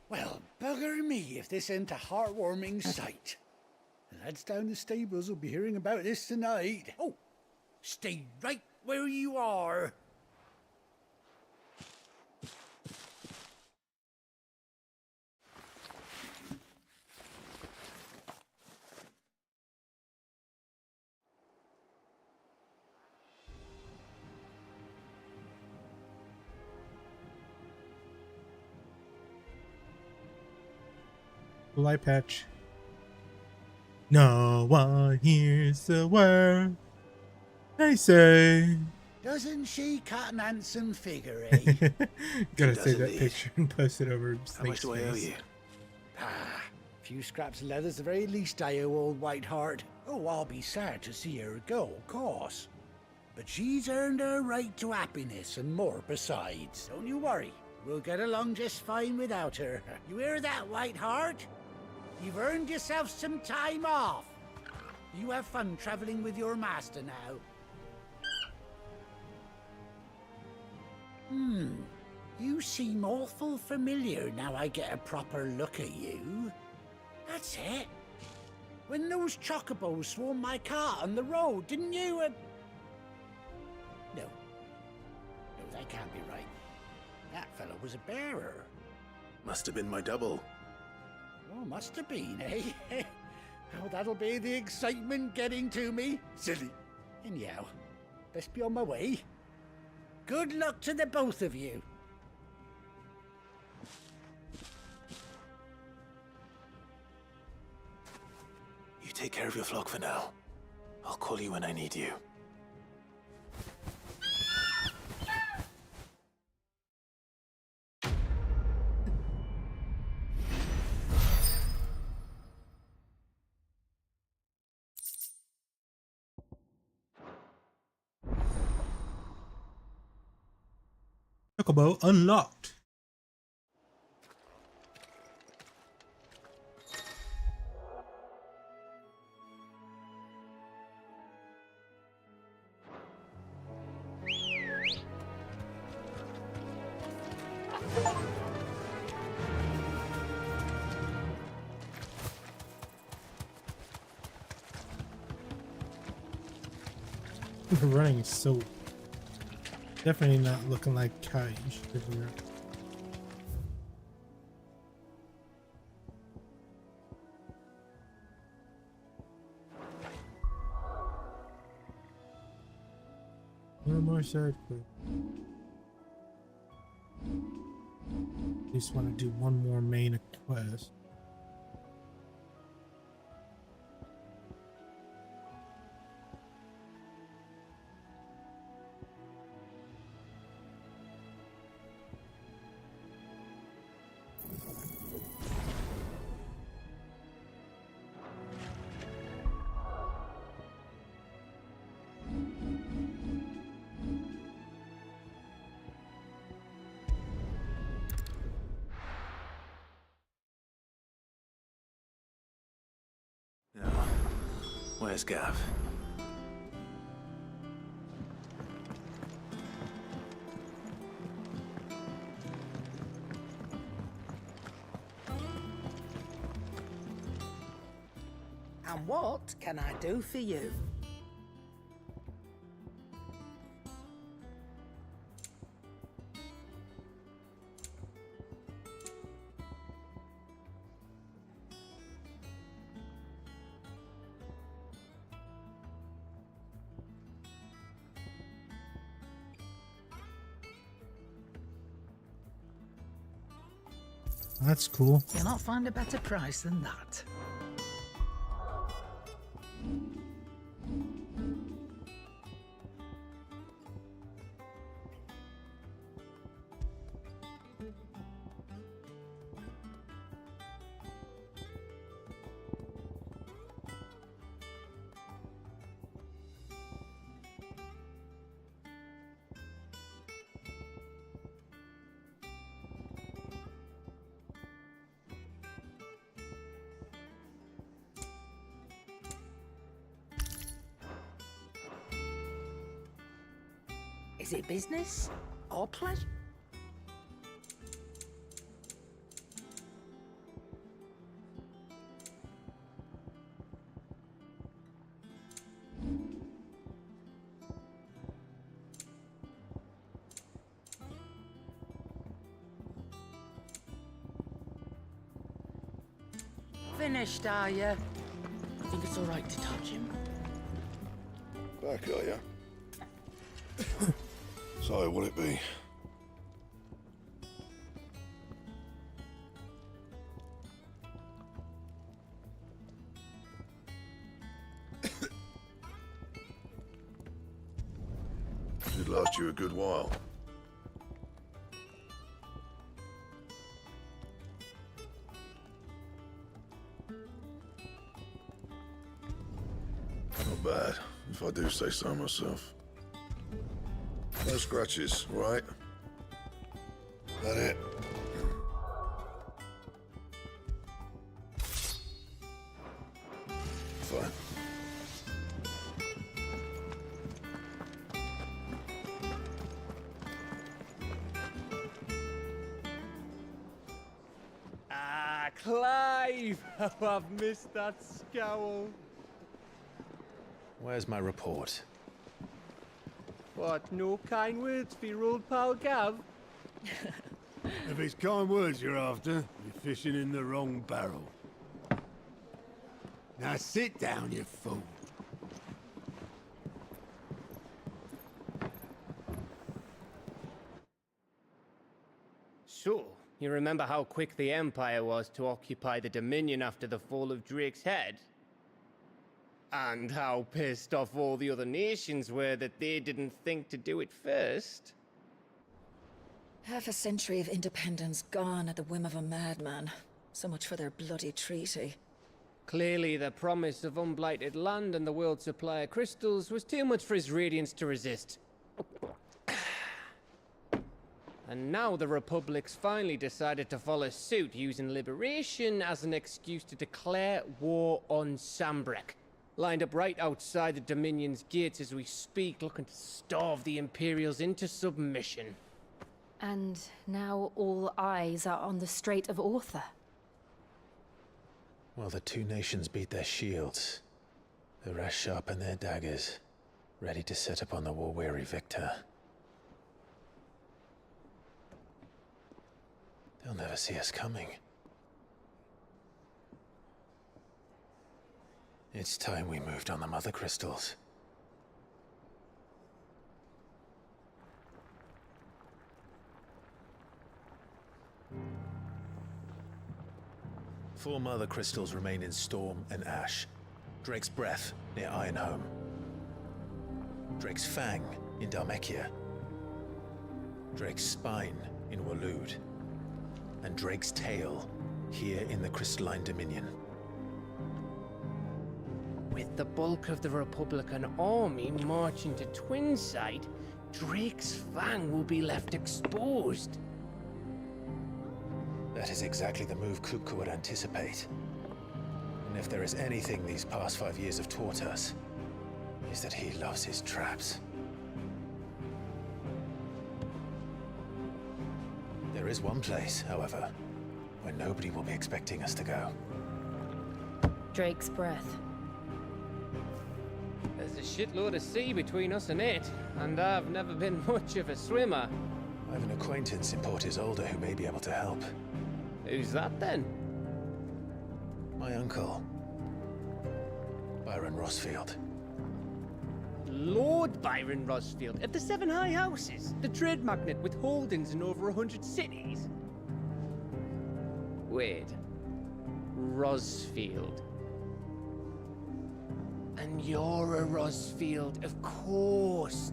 Well, bugger me if this ain't a heartwarming sight. The lads down the stables will be hearing about this tonight. Oh, stay right where you are. Light patch. No one hears the word they say. Doesn't she cut an handsome figure, eh? Gotta save that picture and post it over How much do I owe you? Ah, a few scraps of leather's the very least I owe old Whiteheart. Oh, I'll be sad to see her go, of course. But she's earned her right to happiness and more besides. Don't you worry. We'll get along just fine without her. You hear that, Whiteheart? You've earned yourself some time off. You have fun traveling with your master now. You seem awful familiar now I get a proper look at you. That's it. When those chocobos swarmed my cart on the road, didn't you, No. No, that can't be right. That fellow was a bearer. Must have been my double. Oh, must have been, eh? Oh, that'll be the excitement getting to me. Silly. Anyhow, best be on my way. Good luck to the both of you. You take care of your flock for now. I'll call you when I need you. Chocobo unlocked. Running is so definitely not looking like Kai. One more side quest. Just want to do one more main quest. Where's Gav? And what can I do for you? That's cool. You'll not find a better price than that. Is it business or pleasure? Finished, are you? I think it's all right to touch him. Back, are you? So, will it be? Should last you a good while. Not bad, if I do say so myself. No scratches, right? That it? Fine. Ah, Clive! Oh, I've missed that scowl. Where's my report? What, no kind words for your old pal Gav? If it's kind words you're after, you're fishing in the wrong barrel. Now sit down, you fool. So, you remember how quick the Empire was to occupy the Dominion after the fall of Drake's head? And how pissed off all the other nations were that they didn't think to do it first? Half a century of independence gone at the whim of a madman. So much for their bloody treaty. Clearly, the promise of unblighted land and the world's supply of crystals was too much for his radiance to resist. And now the Republic's finally decided to follow suit, using liberation as an excuse to declare war on Sambrek. Lined up right outside the Dominion's gates as we speak, looking to starve the Imperials into submission. And now all eyes are on the Strait of Author. Well, the two nations beat their shields. The rest sharpen their daggers, ready to set upon the war-weary victor. They'll never see us coming. It's time we moved on the Mother Crystals. Four Mother Crystals remain in Storm and Ash. Drake's Breath near Ironhome. Drake's Fang in Dhalmekia. Drake's Spine in Waloed. And Drake's Tail here in the Crystalline Dominion. With the bulk of the Republican army marching to Twinside, Drake's Fang will be left exposed. That is exactly the move Kupka would anticipate. And if there is anything these past 5 years have taught us, is that he loves his traps. There is one place, however, where nobody will be expecting us to go. Drake's Breath. There's a shitload of sea between us and it, and I've never been much of a swimmer. I have an acquaintance in Port Isolde who may be able to help. Who's that then? My uncle, Byron Rosfield. Lord Byron Rosfield of the Seven High Houses, the trade magnate with holdings in over 100 cities. Wait, Rosfield. And you're a Rosfield, of course.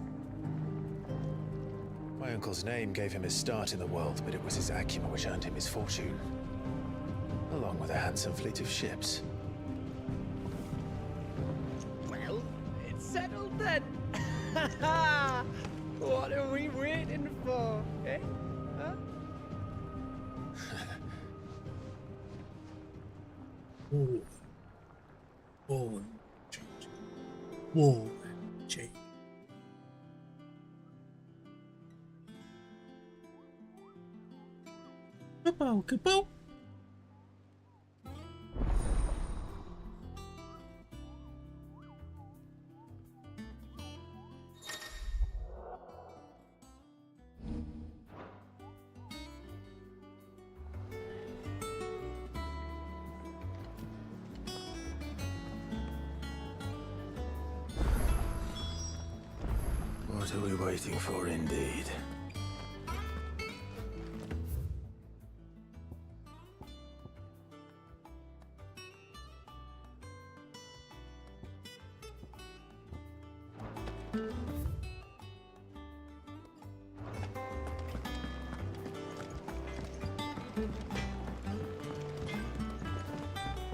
My uncle's name gave him his start in the world, but it was his acumen which earned him his fortune. Along with a handsome fleet of ships. Well, it's settled then. What are we waiting for, eh? Huh? War change. War change. Kapow, kapow. What are we waiting for, indeed?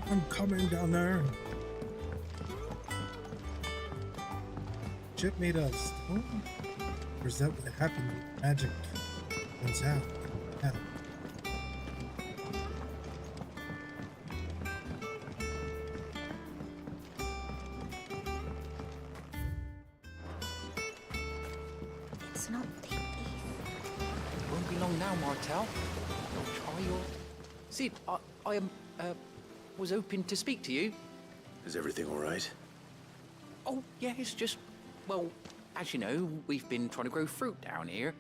I'm coming down there. Chip made of stone? Or is that what happened when magic runs out? Hell. It's not the East. Won't be long now, Martel. Don't try your... Sid, I was hoping to speak to you. Is everything all right? Oh, yeah, it's just... Well, as you know, we've been trying to grow fruit down here.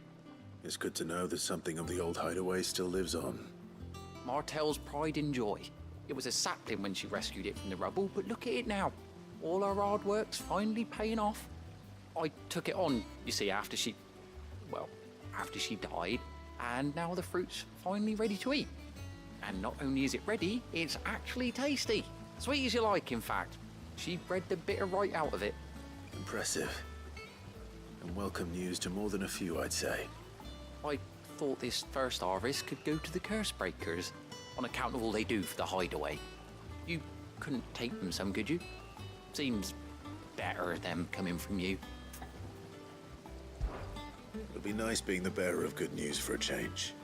It's good to know that something of the old hideaway still lives on. Martel's pride and joy. It was a sapling when she rescued it from the rubble, but look at it now. All our hard work's finally paying off. I took it on, you see, after she died, and now the fruit's finally ready to eat. And not only is it ready, it's actually tasty. Sweet as you like, in fact. She bred the bitter right out of it. Impressive. And welcome news to more than a few, I'd say. I thought this first harvest could go to the curse breakers, on account of all they do for the hideaway. You couldn't take them some, could you? Seems better them coming from you. It'll be nice being the bearer of good news for a change.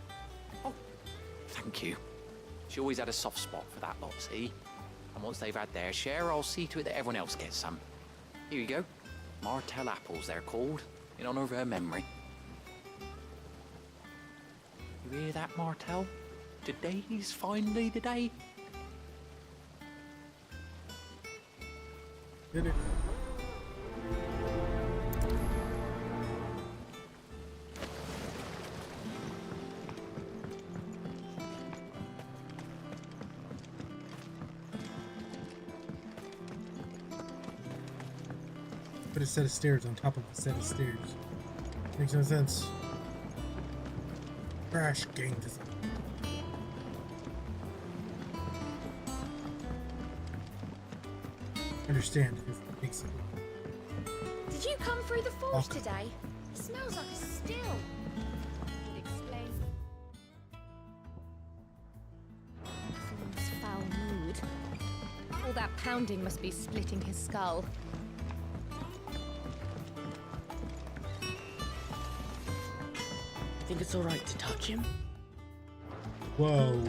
Oh, thank you. She always had a soft spot for that lot, see? And once they've had their share, I'll see to it that everyone else gets some. Here you go. Martel apples, they're called, in honor of her memory. You hear that, Martel? Today's finally the day. Did it? Put a set of stairs on top of a set of stairs. Makes no sense. Crash game design. Understand if it makes it. Did you come through the forge today? It smells like a still. Could explain. Someone's foul mood. All that pounding must be splitting his skull. Think it's all right to touch him? Whoa.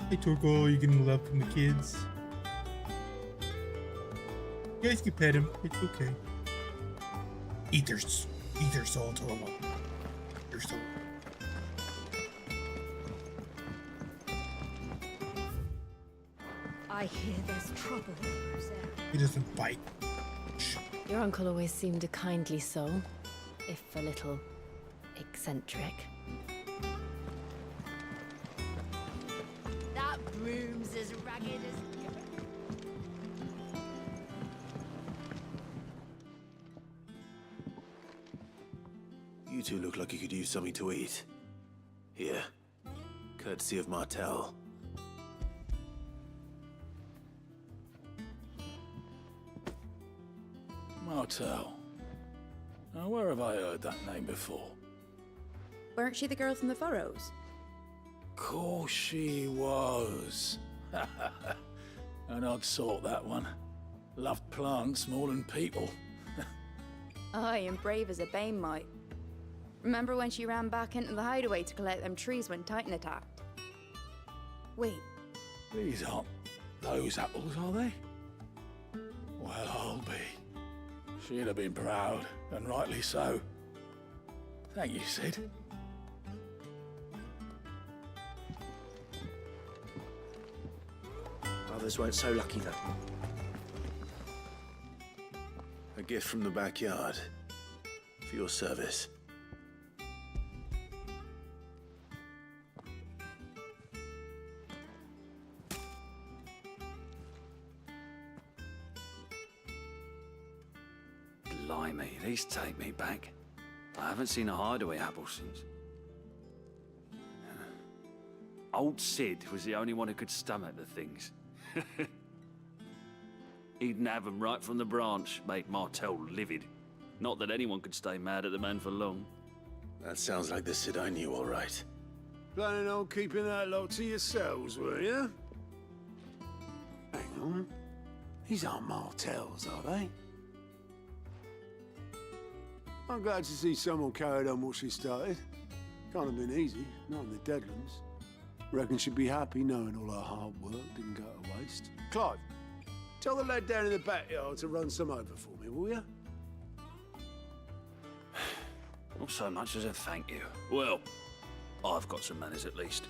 Hey Torko, you getting love from the kids? You guys can pet him, it's okay. Eat their soul, Torko. Eat their soul. I hear there's trouble, Rosette. He doesn't bite. Your uncle always seemed a kindly soul, if a little eccentric. That broom's as ragged as... You two look like you could use something to eat. Here. Courtesy of Martel. Martel. Now, where have I heard that name before? Weren't she the girl from the Furrows? Course she was. An odd sort, that one. Loved plants more than people. Aye, and brave as a bane might. Remember when she ran back into the hideaway to collect them trees when Titan attacked? Wait. These aren't those apples, are they? Well, I'll be. She'd have been proud, and rightly so. Thank you, Sid. Others weren't so lucky, though. A gift from the backyard. For your service. Blimey, these take me back. I haven't seen a hideaway apple since. Old Sid was the only one who could stomach the things. He'd nab them right from the branch, make Martel livid. Not that anyone could stay mad at the man for long. That sounds like the Sid I knew, all right. Planning on keeping that lot to yourselves, were you? Hang on. These aren't Martels, are they? I'm glad to see someone carried on what she started. Can't have been easy, not in the Deadlands. Reckon she'd be happy knowing all her hard work didn't go to waste. Clive, tell the lad down in the backyard to run some over for me, will you? Not so much as a thank you. Well, I've got some manners at least.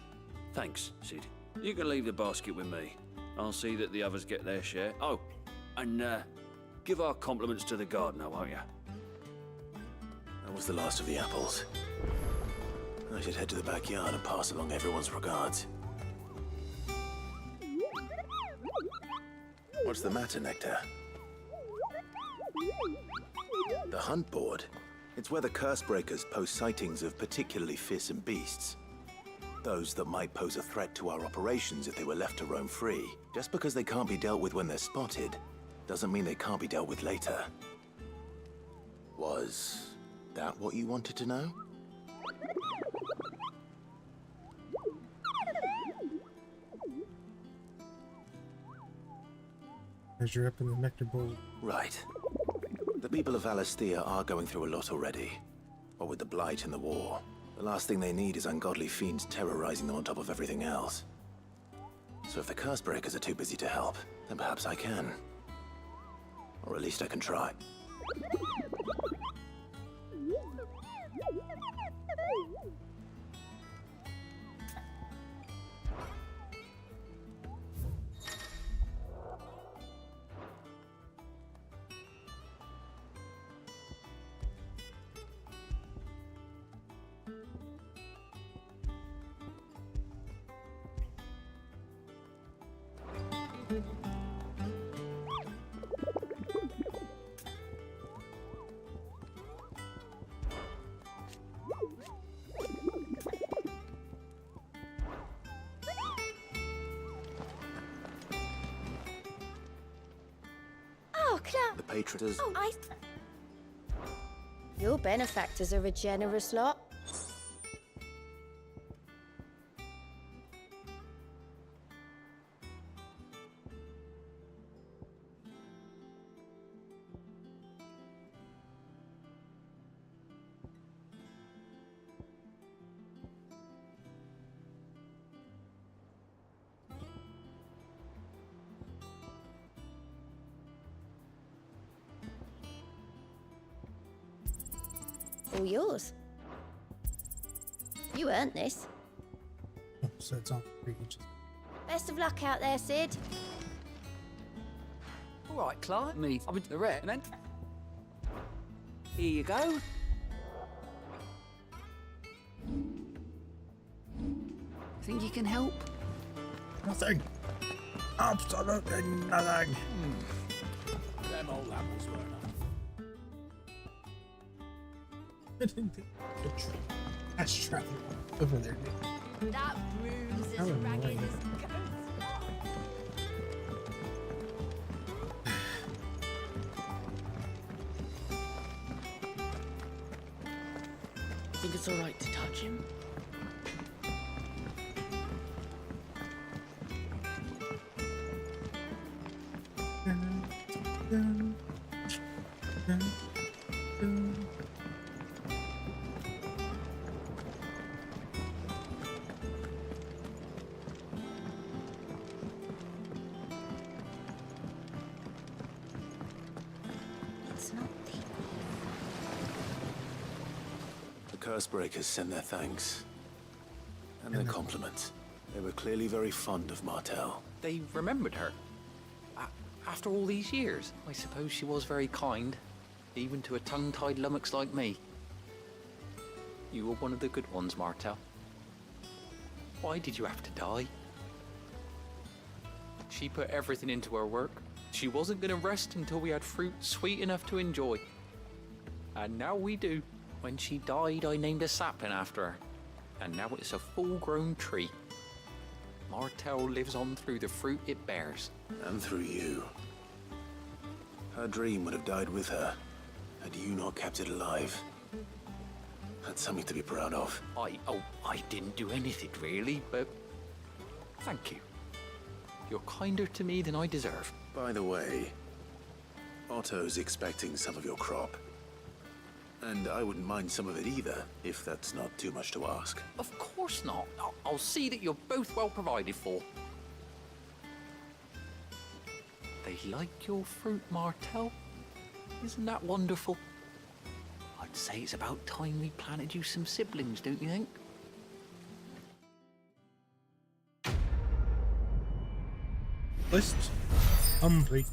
Thanks, Sid. You can leave the basket with me. I'll see that the others get their share. Oh, and give our compliments to the gardener, won't you? That was the last of the apples. I should head to the backyard and pass along everyone's regards. What's the matter, Nectar? The hunt board? It's where the Cursebreakers post sightings of particularly fearsome beasts. Those that might pose a threat to our operations if they were left to roam free. Just because they can't be dealt with when they're spotted, doesn't mean they can't be dealt with later. Was that what you wanted to know? Measure up in the nectar bowl. Right. The people of Valisthea are going through a lot already. What with the Blight and the war, the last thing they need is ungodly fiends terrorizing them on top of everything else. So if the Cursebreakers are too busy to help, then perhaps I can. Or at least I can try. Oh, Clark. The patrons. Oh, Your benefactors are a generous lot. All yours. You earned this. Oh, so it's on 3 inches. Best of luck out there, Sid. All right, Clive. Me. I'm into the red, and then here you go. Think you can help? Nothing. Absolutely nothing. Them old apples were enough. I didn't think the trash traffic over there. That room's How as ragged annoying. as ghost. Think it's all right to touch him? It's not deep. The Cursebreakers send their thanks. And their compliments. They were clearly very fond of Martel. They remembered her. After all these years, I suppose she was very kind, even to a tongue-tied lummox like me. You were one of the good ones, Martel. Why did you have to die? She put everything into her work. She wasn't going to rest until we had fruit sweet enough to enjoy. And now we do. When she died, I named a sapling after her. And now it's a full-grown tree. Martel lives on through the fruit it bears. And through you. Her dream would have died with her, had you not kept it alive. That's something to be proud of. I didn't do anything really, but thank you. You're kinder to me than I deserve. By the way, Otto's expecting some of your crop. And I wouldn't mind some of it either, if that's not too much to ask. Of course not. I'll see that you're both well provided for. They like your fruit, Martel. Isn't that wonderful? I'd say it's about time we planted you some siblings, don't you think? List complete.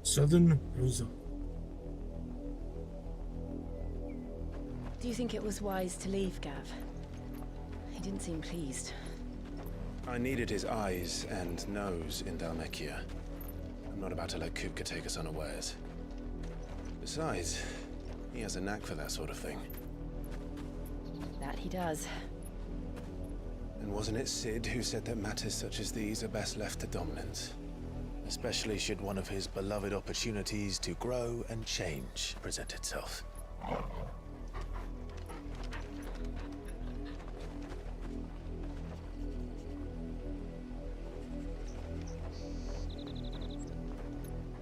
Southern Rosa. Do you think it was wise to leave, Gav? He didn't seem pleased. I needed his eyes and nose in Dhalmekia. I'm not about to let Kupka take us unawares. Besides, he has a knack for that sort of thing. That he does. And wasn't it Sid who said that matters such as these are best left to dominance? Especially should one of his beloved opportunities to grow and change present itself.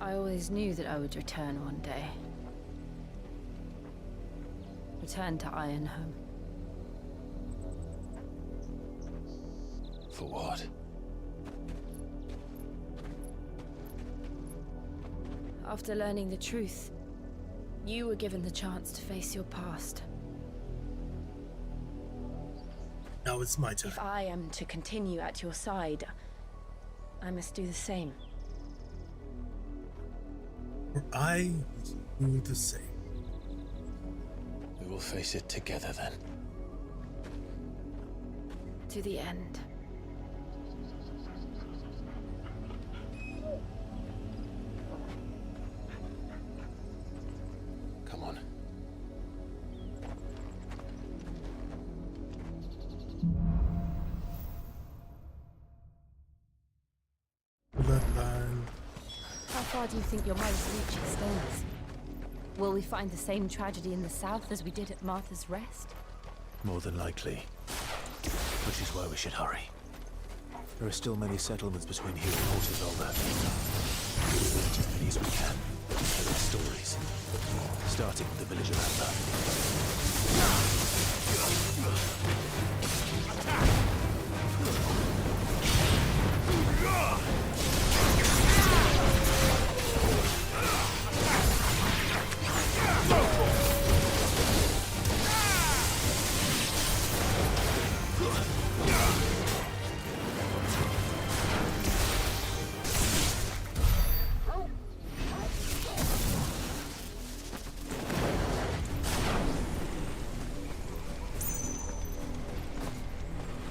I always knew that I would return one day. Return to Ironhome. For what? After learning the truth, you were given the chance to face your past. Now it's my turn. If I am to continue at your side, I must do the same. Or I will do the same. We will face it together then. To the end. Come on. Bloodline. How far do you think your might's reach extends? Will we find the same tragedy in the south as we did at Martha's Rest? More than likely. Which is why we should hurry. There are still many settlements between here and Hortivolda. We will visit as many as we can. Tell their stories. Starting with the village of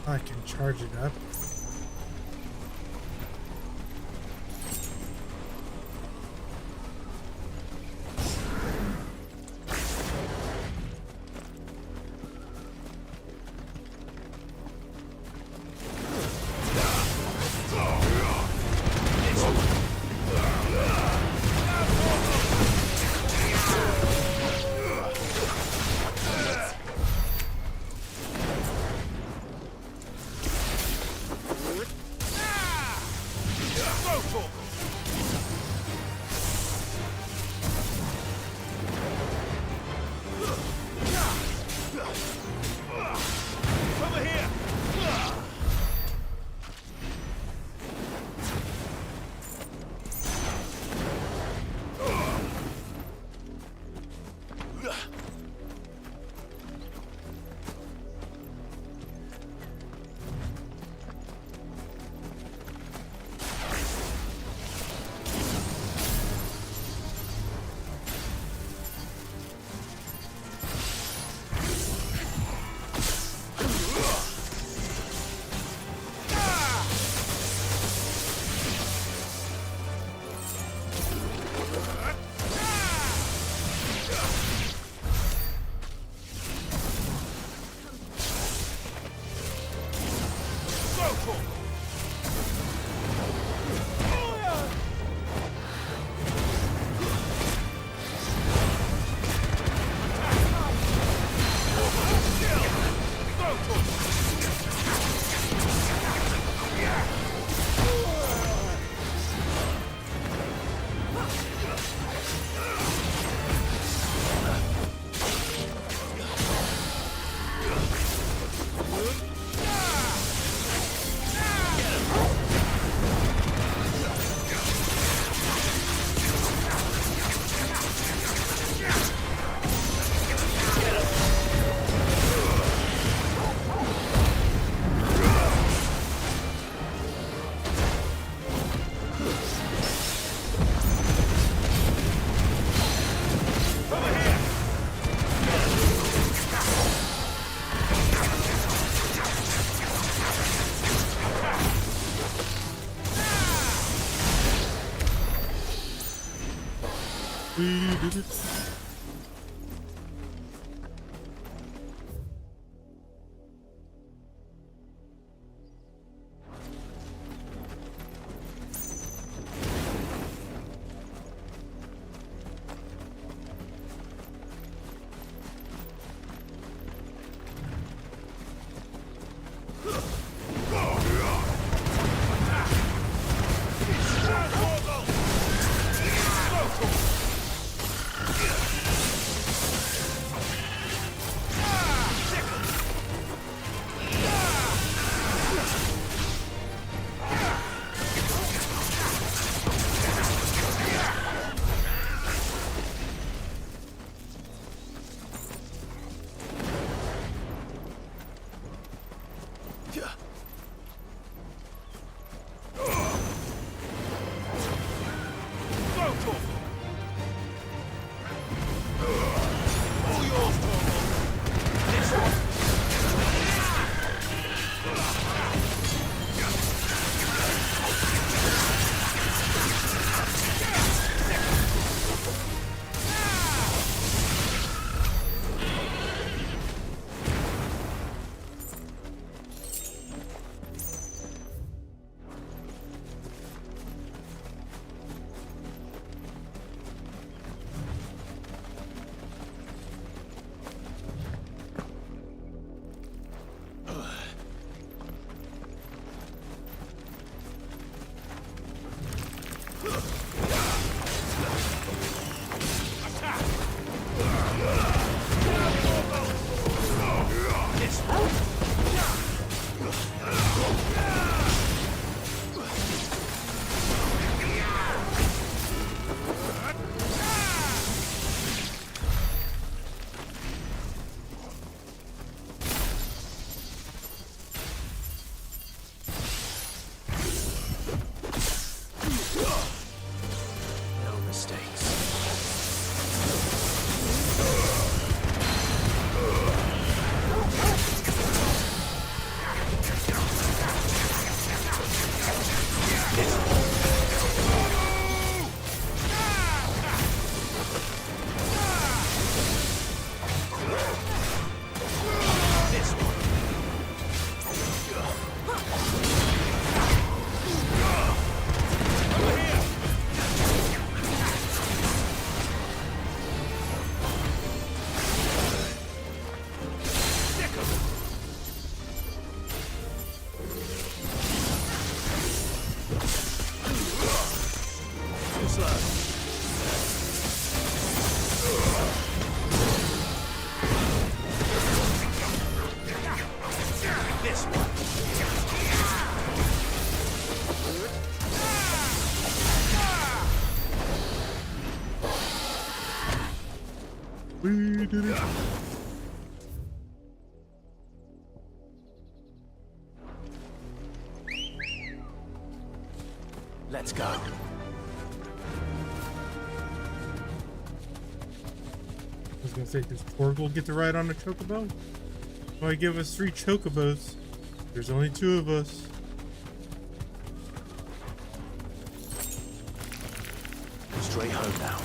I can charge it up. We did it. Let's go. I was gonna say, does Torgal get to ride on a chocobo? Why give us 3 chocobos? There's only 2 of us. Straight home now.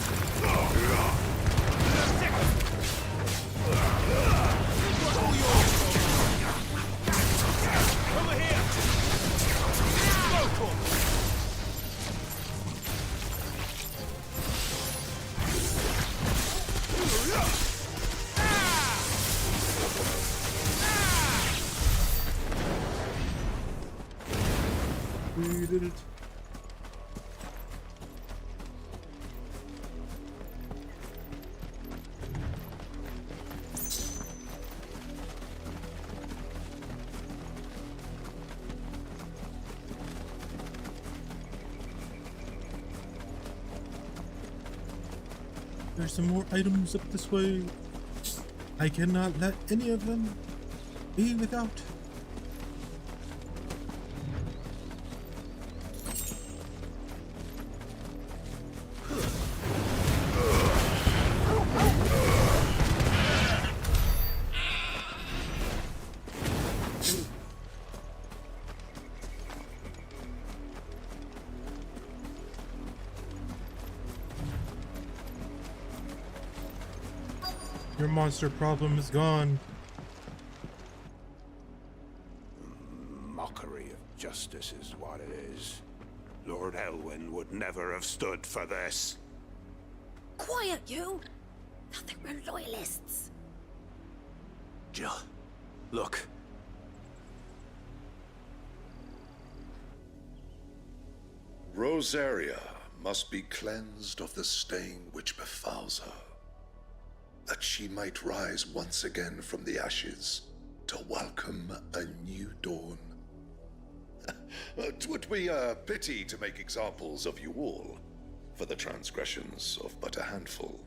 We did it. There's some more items up this way. I cannot let any of them be without. Another monster problem is gone. Mockery of justice is what it is. Lord Elwyn would never have stood for this. Quiet, you! Thought they were loyalists. Jill, look. Rosaria must be cleansed of the stain which befouls her, that she might rise once again from the ashes to welcome a new dawn. 'Twould be a pity to make examples of you all for the transgressions of but a handful.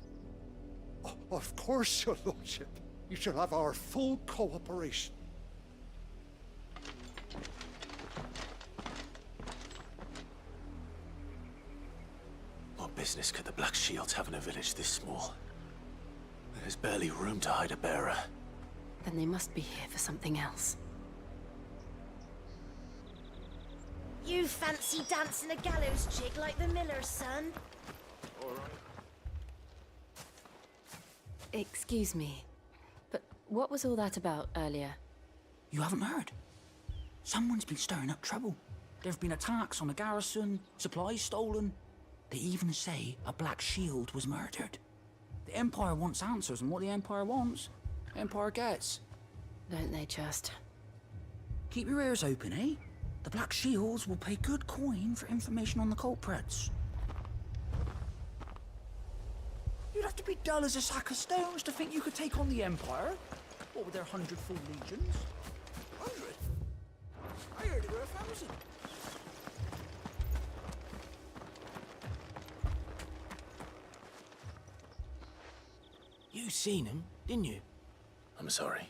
Of course, your lordship. You shall have our full cooperation. What business could the Black Shields have in a village this small? There's barely room to hide a bearer. Then they must be here for something else. You fancy dancing a gallows jig like the miller's son? Excuse me, but what was all that about earlier? You haven't heard? Someone's been stirring up trouble. There have been attacks on the garrison, supplies stolen. They even say a Black Shield was murdered. The Empire wants answers, and what the Empire wants, the Empire gets. Don't they just? Keep your ears open, eh? The Black Shields will pay good coin for information on the culprits. You'd have to be dull as a sack of stones to think you could take on the Empire. What with their 100 full legions? 100? I heard there were 1,000. You seen him, didn't you? I'm sorry.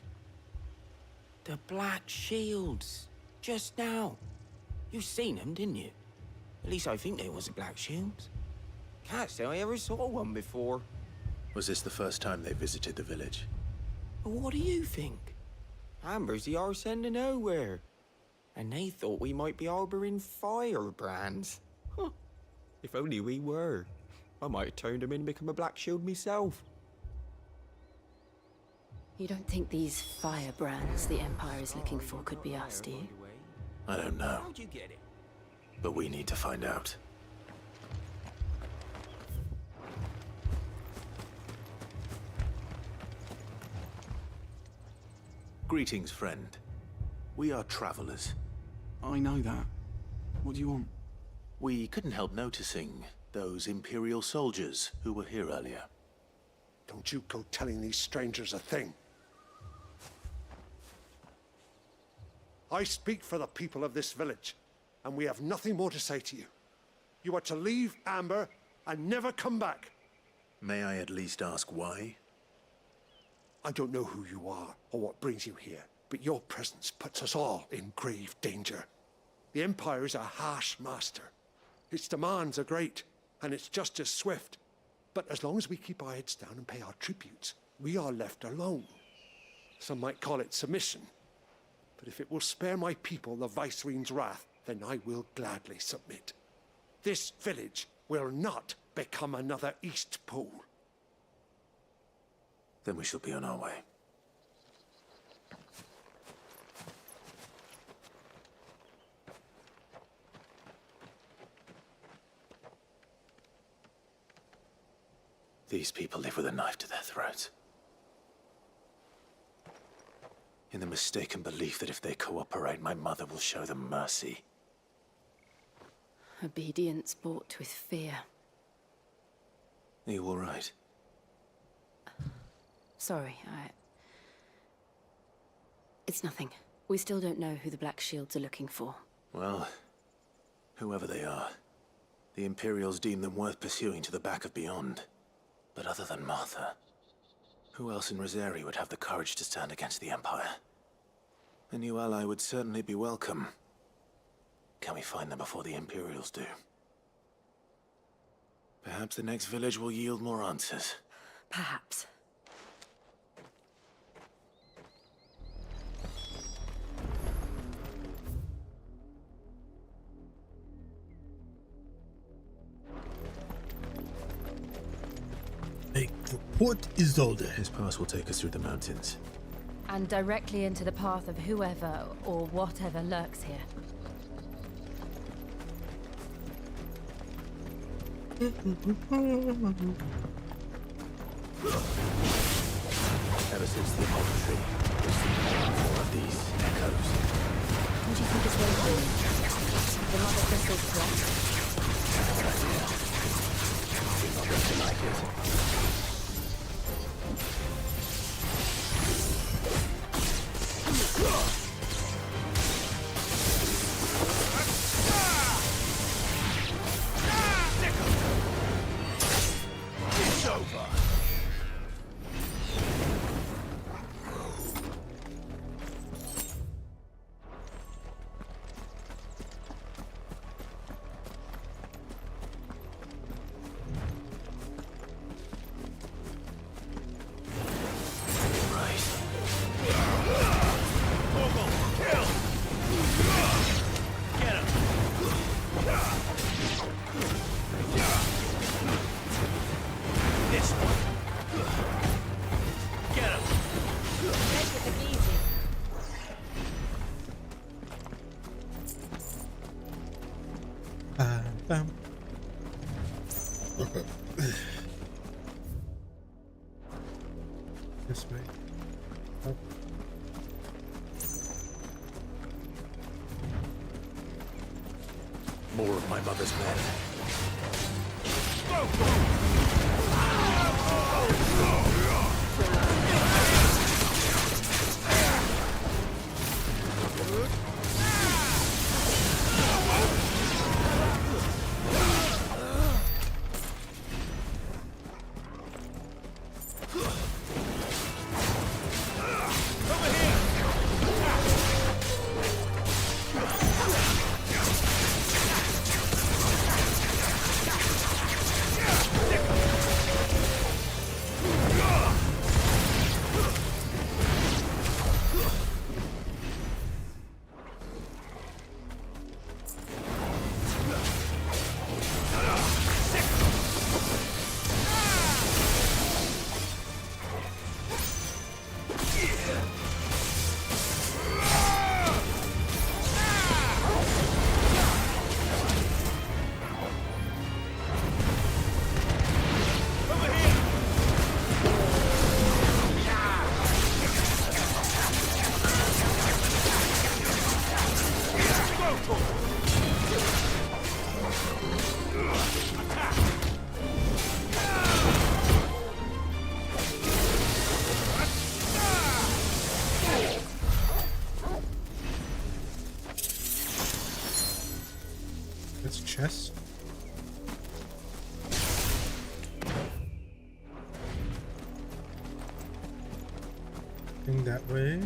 The Black Shields. Just now. You seen them, didn't you? At least I think they was the Black Shields. Can't say I ever saw one before. Was this the first time they visited the village? But what do you think? Amber's the arse end of nowhere. And they thought we might be harboring firebrands. Huh. If only we were. I might have turned them in and become a Black Shield myself. You don't think these firebrands the Empire is looking for could be us, do you? I don't know. How'd you get it? But we need to find out. Greetings, friend. We are travelers. I know that. What do you want? We couldn't help noticing those Imperial soldiers who were here earlier. Don't you go telling these strangers a thing. I speak for the people of this village, and we have nothing more to say to you. You are to leave Amber and never come back. May I at least ask why? I don't know who you are or what brings you here, but your presence puts us all in grave danger. The Empire is a harsh master. Its demands are great, and its justice swift. But as long as we keep our heads down and pay our tributes, we are left alone. Some might call it submission. But if it will spare my people the Viceroy's wrath, then I will gladly submit. This village will not become another Eastpool. Then we shall be on our way. These people live with a knife to their throats. In the mistaken belief that if they cooperate, my mother will show them mercy. Obedience bought with fear. Are you all right? Sorry, It's nothing. We still don't know who the Black Shields are looking for. Well, whoever they are, the Imperials deem them worth pursuing to the back of beyond. But other than Martha, who else in Rosaria would have the courage to stand against the Empire? A new ally would certainly be welcome. Can we find them before the Imperials do? Perhaps the next village will yield more answers. Perhaps. Make the Port.8. This pass will take us through the mountains. And directly into the path of whoever or whatever lurks here. Ever since the apple tree, we've seen more of these echoes. What do you think is going on? The mother crystal's correct? Bad idea. Do not reckon like it. It's over. Bam. This way. Oh. More of my mother's men. That's a chest. Thing that way.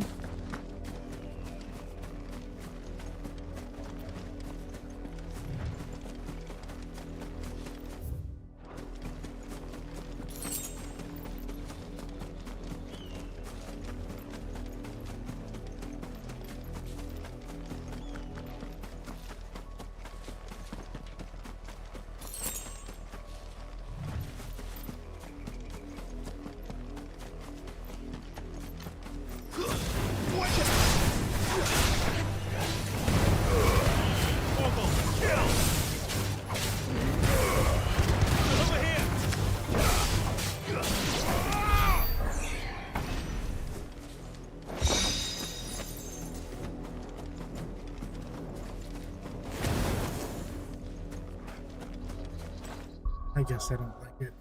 I guess I don't like it.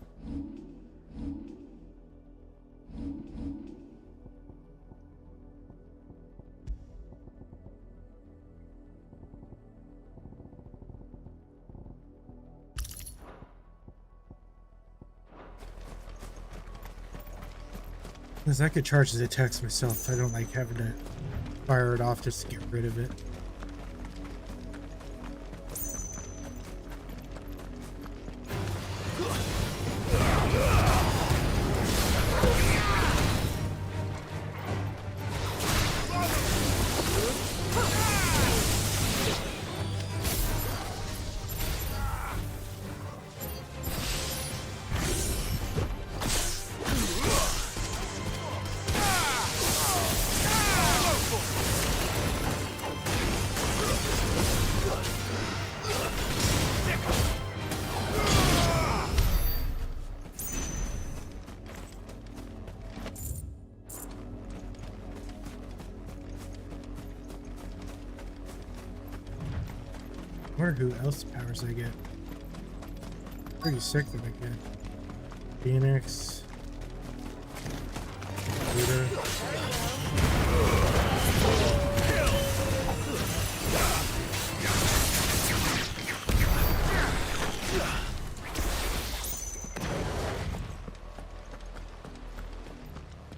Because I could charge the attacks myself. I don't like having to fire it off just to get rid of it. wonder who else powers I get. Pretty sick that I get. Phoenix. Buddha.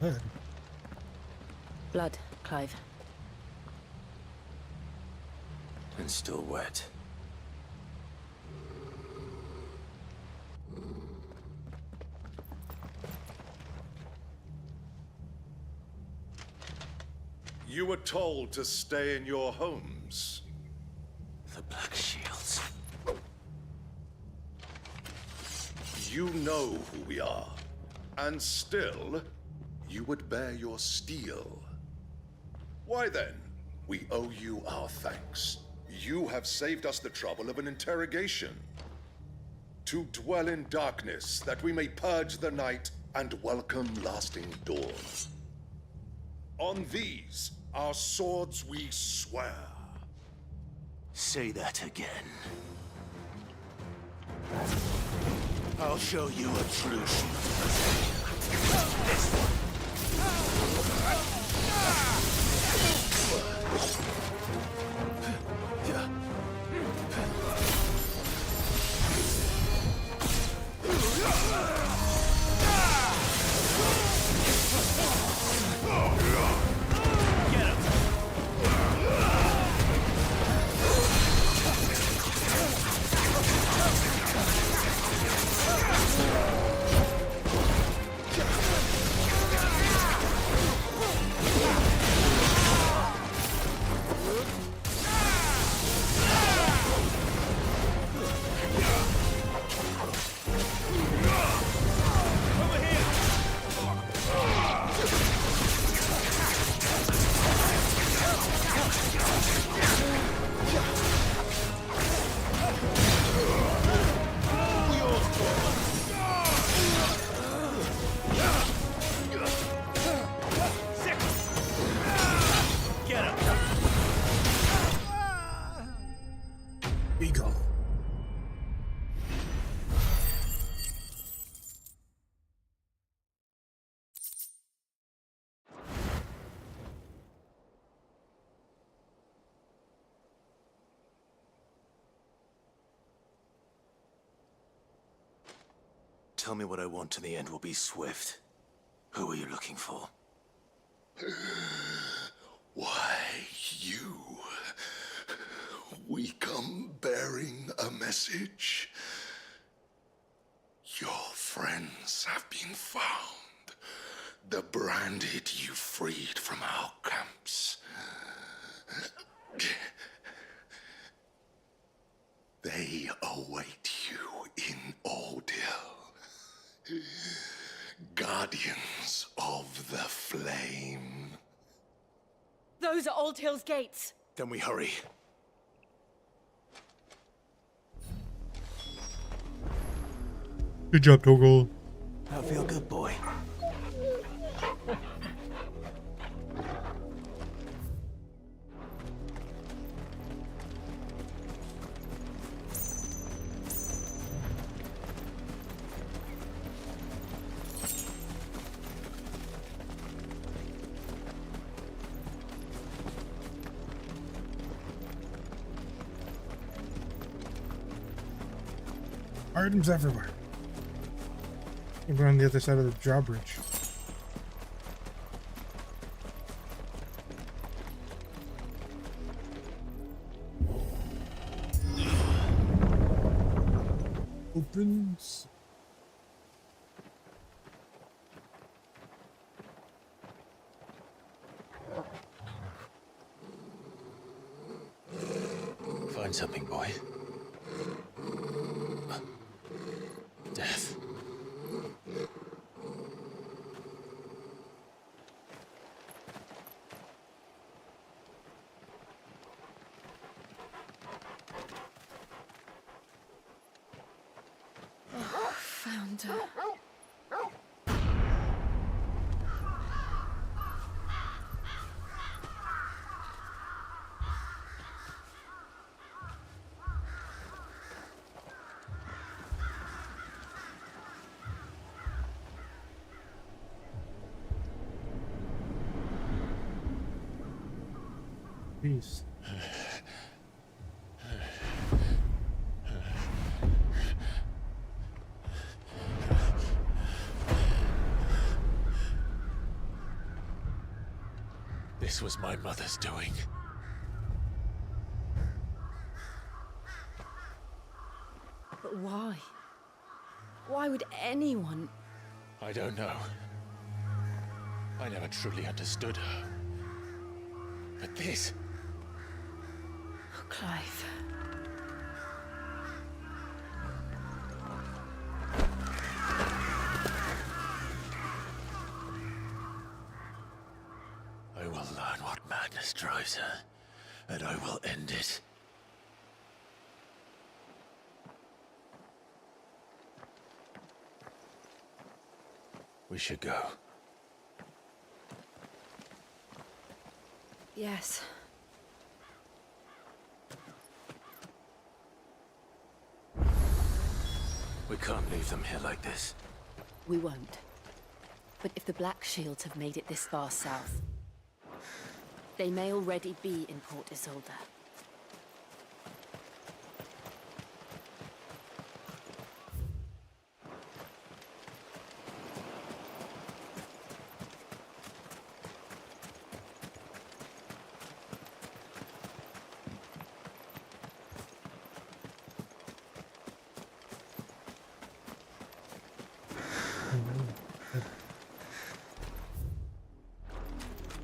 Blood. Blood, Clive. And still wet. You were told to stay in your homes. The Black Shields. You know who we are. And still, you would bear your steel. Why then, we owe you our thanks. You have saved us the trouble of an interrogation. To dwell in darkness, that we may purge the night and welcome lasting dawn. On these, our swords we swear. Say that again. I'll show you a true Be gone. Tell me what I want and the end will be swift. Who are you looking for? Why, you. We come bearing a message. Your friends have been found. The branded you freed from our camps. They await you in Ordeal. Guardians of the Flame. Those are Old Hill's gates. Then we hurry. Good job, Toggle. I feel good, boy. Items everywhere. We're on the other side of the drawbridge. Opens. Find something, boy. Death. Found her. peace. This was my mother's doing. But why? Why would anyone? I don't know. I never truly understood her. But this... Oh, Clive. I will learn what madness drives her, and I will end it. We should go. Yes. We can't leave them here like this. We won't. But if the Black Shields have made it this far south, they may already be in Port Isolde.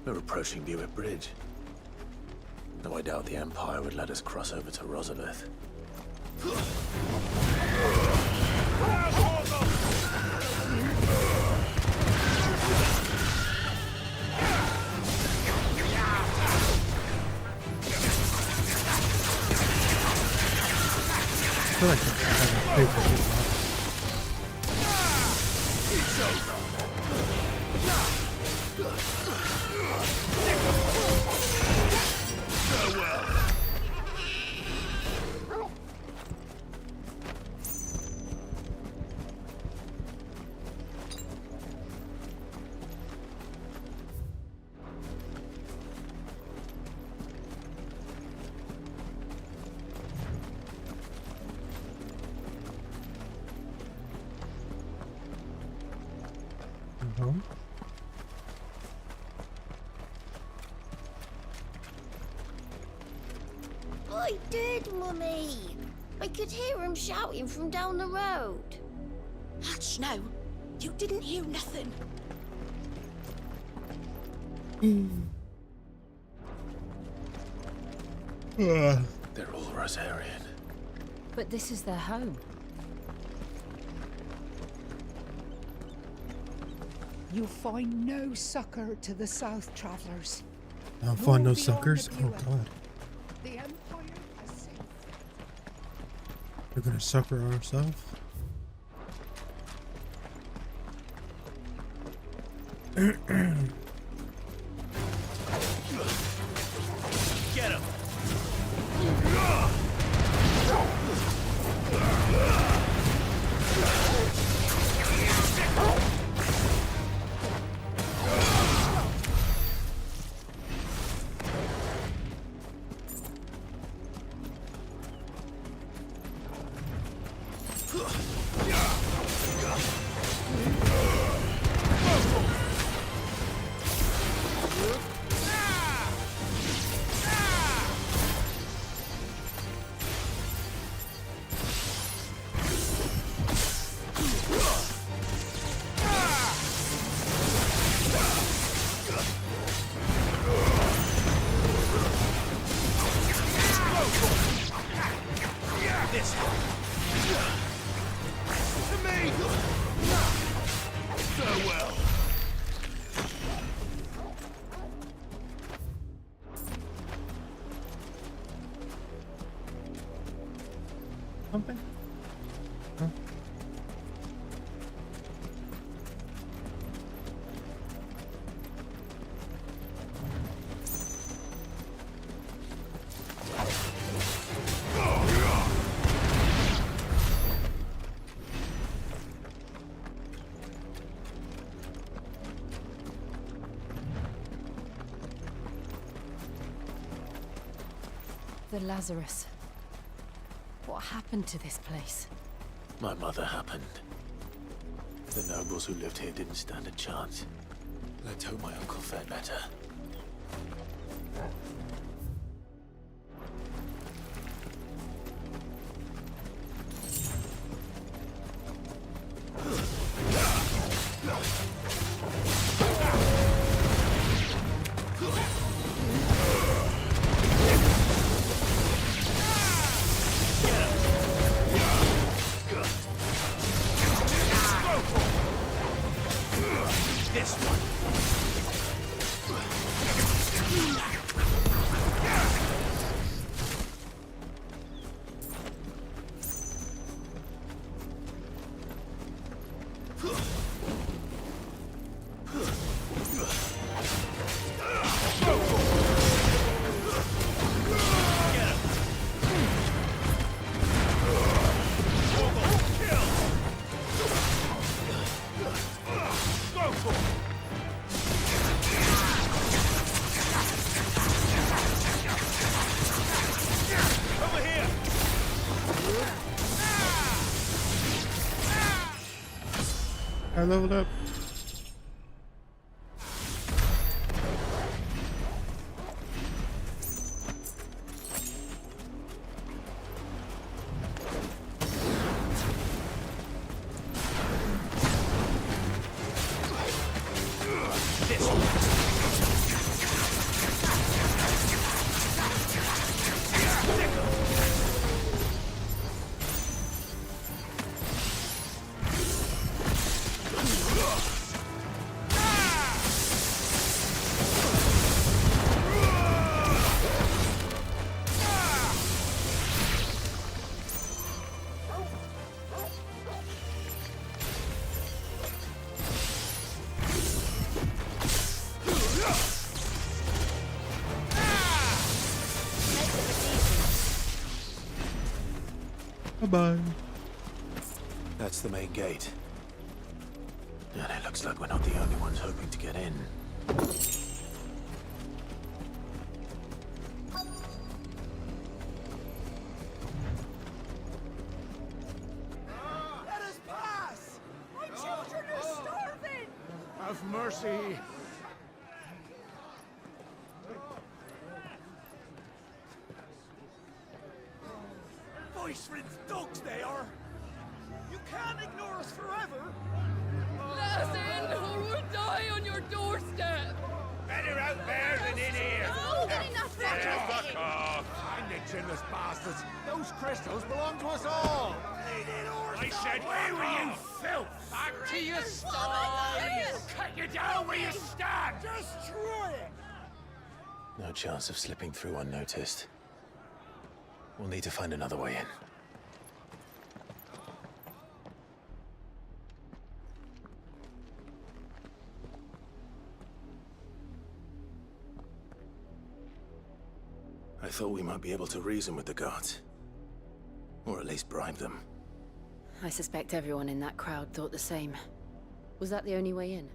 We're approaching Buick Bridge. Though I doubt the Empire would let us cross over to Rosalith. I feel like I'm having faith. I did, Mummy. I could hear him shouting from down the road. Hush now. You didn't hear nothing. They're all Rosarian. But this is their home. You'll find no succor to the South Travelers. I'll find no suckers? Oh god. The Empire has seen. We're gonna sucker ourselves? Get him! Something? Huh? The Lazarus. What happened to this place? My mother happened. The nobles who lived here didn't stand a chance. Let's hope my uncle fared better. This one. I leveled up. Bye-bye. That's the main gate. And it looks like we're not the only ones hoping to get in. Let us pass! My children are starving! Have mercy! Voice-ridden dogs they are! You can't ignore us forever! Let us in, or we'll die on your doorstep! Better out there than in here. No, getting that Fuck off. Find the chinless bastards! Those crystals belong to us all! I said, where were you, filth? Back to your sties. Cut you down where you stand. Destroy it! No chance of slipping through unnoticed. We'll need to find another way in. I thought we might be able to reason with the guards. Or at least bribe them. I suspect everyone in that crowd thought the same. Was that the only way in?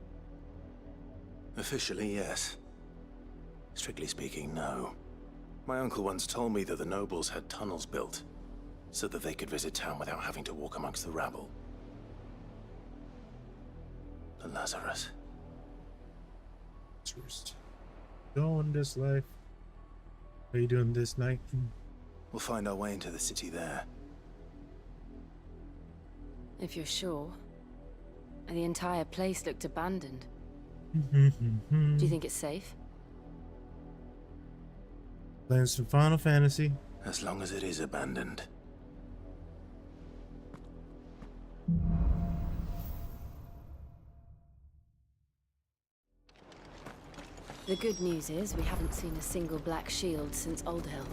Officially, yes. Strictly speaking, no. My uncle once told me that the nobles had tunnels built, so that they could visit town without having to walk amongst the rabble. The Lazarus. Going this life. How you doing this night? We'll find our way into the city there. If you're sure. The entire place looked abandoned. Do you think it's safe? Playing some Final Fantasy. As long as it is abandoned. The good news is we haven't seen a single black shield since Old Hill.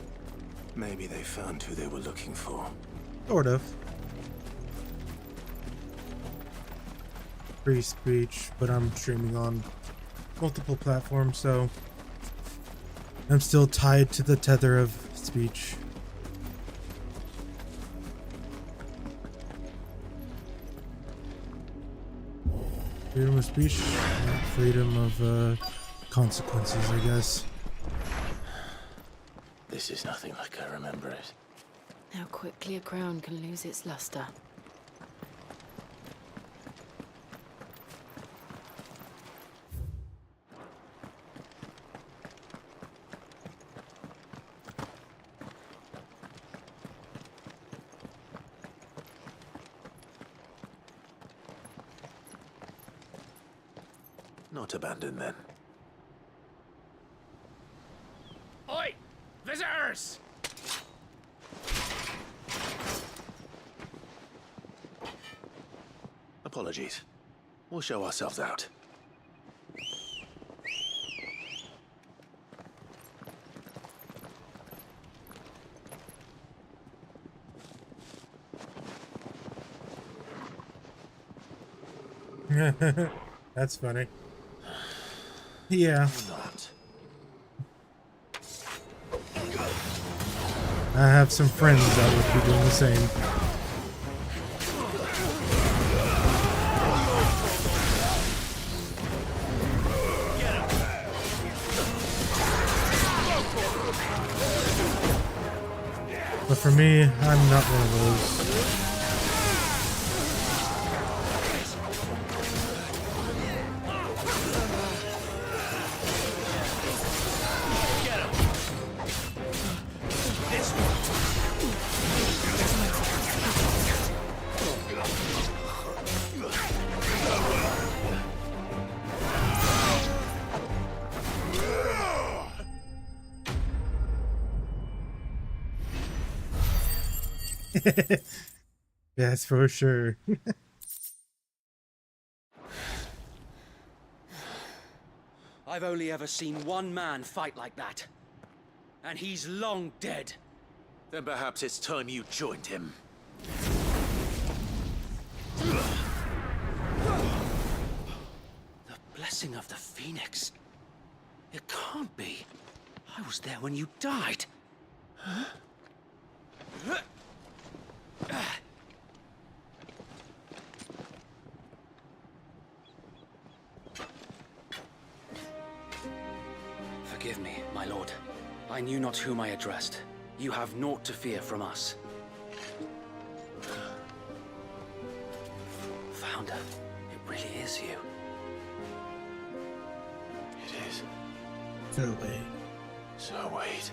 Maybe they found who they were looking for. Sort of. Free speech, but I'm streaming on multiple platforms, so I'm still tied to the tether of speech. Freedom of speech, not freedom of consequences, I guess. This is nothing like I remember it. How quickly a crown can lose its luster. Not abandoned then. Oi! Visitors! Apologies. We'll show ourselves out. That's funny. Yeah. I have some friends that would be doing the same. But for me, I'm not one of those. Yes, for sure. I've only ever seen one man fight like that. And he's long dead. Then perhaps it's time you joined him. The blessing of the Phoenix. It can't be. I was there when you died. Huh? Forgive me, my lord. I knew not whom I addressed. You have naught to fear from us. Founder, it really is you. It is. So wait. So wait.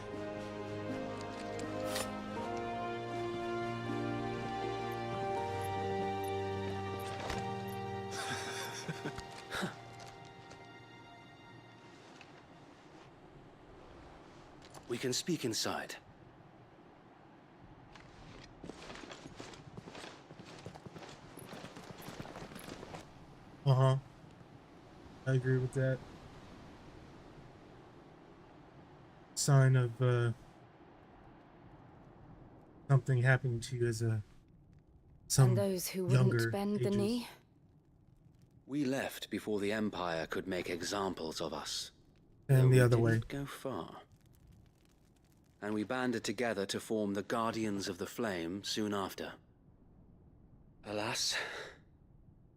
We can speak inside. Uh-huh. I agree with that. Sign of something happening to you as a some And those who younger wouldn't bend the ages. knee? We left before the Empire could make examples of us. And Though the we other way. didn't go far. And we banded together to form the Guardians of the Flame soon after. Alas,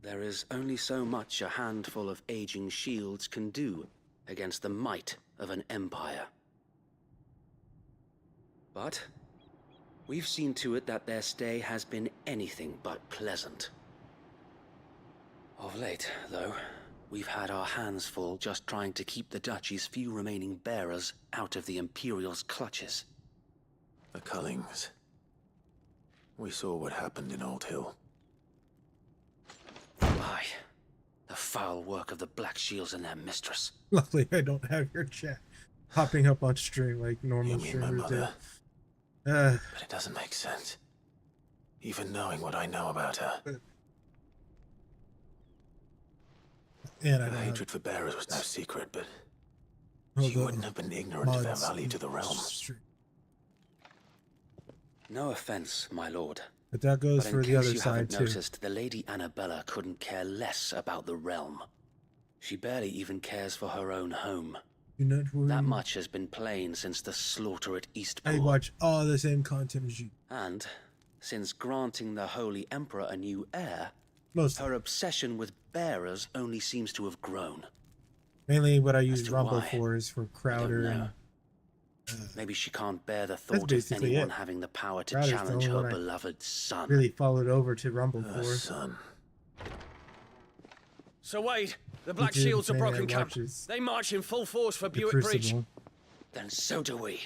there is only so much a handful of aging shields can do against the might of an empire. But we've seen to it that their stay has been anything but pleasant. Of late, though, we've had our hands full just trying to keep the Duchy's few remaining bearers out of the Imperial's clutches. The Cullings. We saw what happened in Old Hill. Aye. The foul work of the Black Shields and their mistress. Luckily, I don't have your chat popping up on stream like normal You mean my streamers do. mother? But it doesn't make sense. Even knowing what I know about her. And I Her don't have hatred for bearers was no secret, but all she the wouldn't have been ignorant of their mods value to in the realm. stream. No offense, my lord. But that goes But for in the case other you side haven't too. noticed, the Lady Annabella couldn't care less about the realm. She barely even cares for her own home. You know, That much has been plain since the slaughter at I Eastpool. watch all the same content as you. And since granting the Holy Emperor a new heir, Most her obsession with bearers only seems to have grown. mainly what I use to Rumble why, for is for Crowder know. Maybe she can't bear the thought of basically anyone it. having the power to That is the challenge only her one I beloved son. really followed over to Rumble for. Son. So Wade, the Black Dude, Shields have man, broken camp. watches They march in full force for the Buick Bridge. Crucible. Then so do we.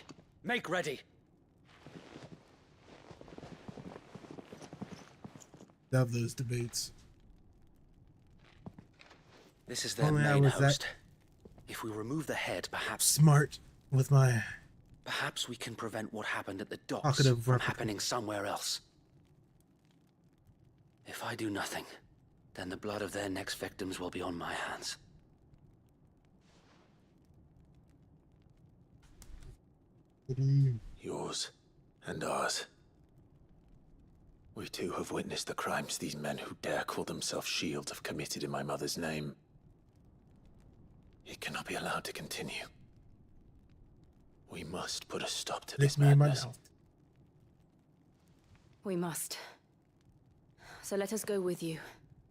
Make ready. Love those debates. This is their Only I main was host. that If we remove the head, perhaps smart with my perhaps we can prevent what happened at the docks talkative from replica. happening somewhere else. If I do nothing, then the blood of their next victims will be on my hands. Yours and ours. We too have witnessed the crimes these men who dare call themselves shields have committed in my mother's name. It cannot be allowed to continue. We must put a stop to this me in my madness. mouth. We must. So let us go with you.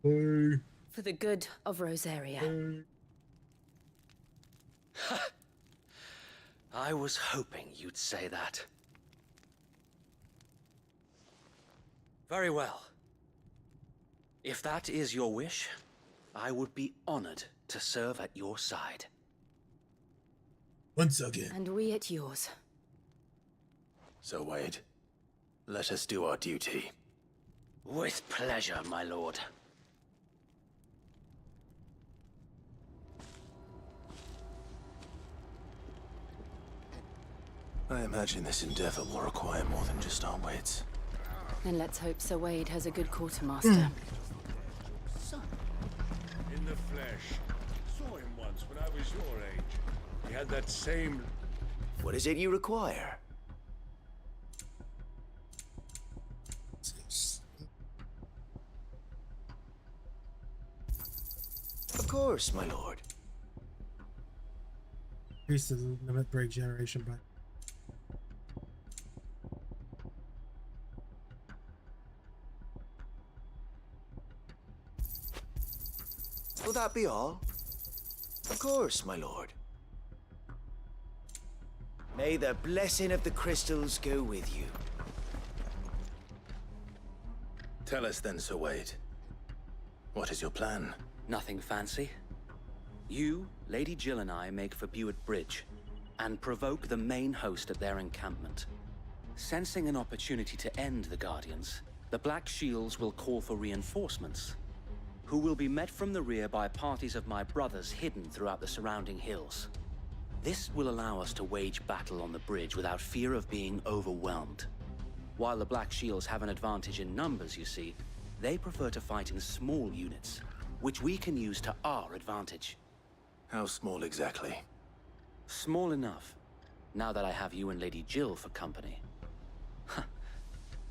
Hey. For the good of Rosaria. I was hoping you'd say that. Very well. If that is your wish, I would be honored to serve at your side. Once again. And we at yours. So, Wade, let us do our duty. With pleasure, my lord. I imagine this endeavor will require more than just our wits. Then let's hope Sir Wade has a good quartermaster. In the flesh. Saw him once when I was your age. He had that same... What is it you require? Of course, my lord. Increase the limit break generation by. Will that be all? Of course, my lord. May the blessing of the crystals go with you. Tell us then, Sir Wade. What is your plan? Nothing fancy. You, Lady Jill and I make for Buick Bridge and provoke the main host at their encampment. Sensing an opportunity to end the Guardians, the Black Shields will call for reinforcements, who will be met from the rear by parties of my brothers hidden throughout the surrounding hills. This will allow us to wage battle on the bridge without fear of being overwhelmed. While the Black Shields have an advantage in numbers, you see, they prefer to fight in small units, which we can use to our advantage. How small exactly? Small enough, now that I have you and Lady Jill for company.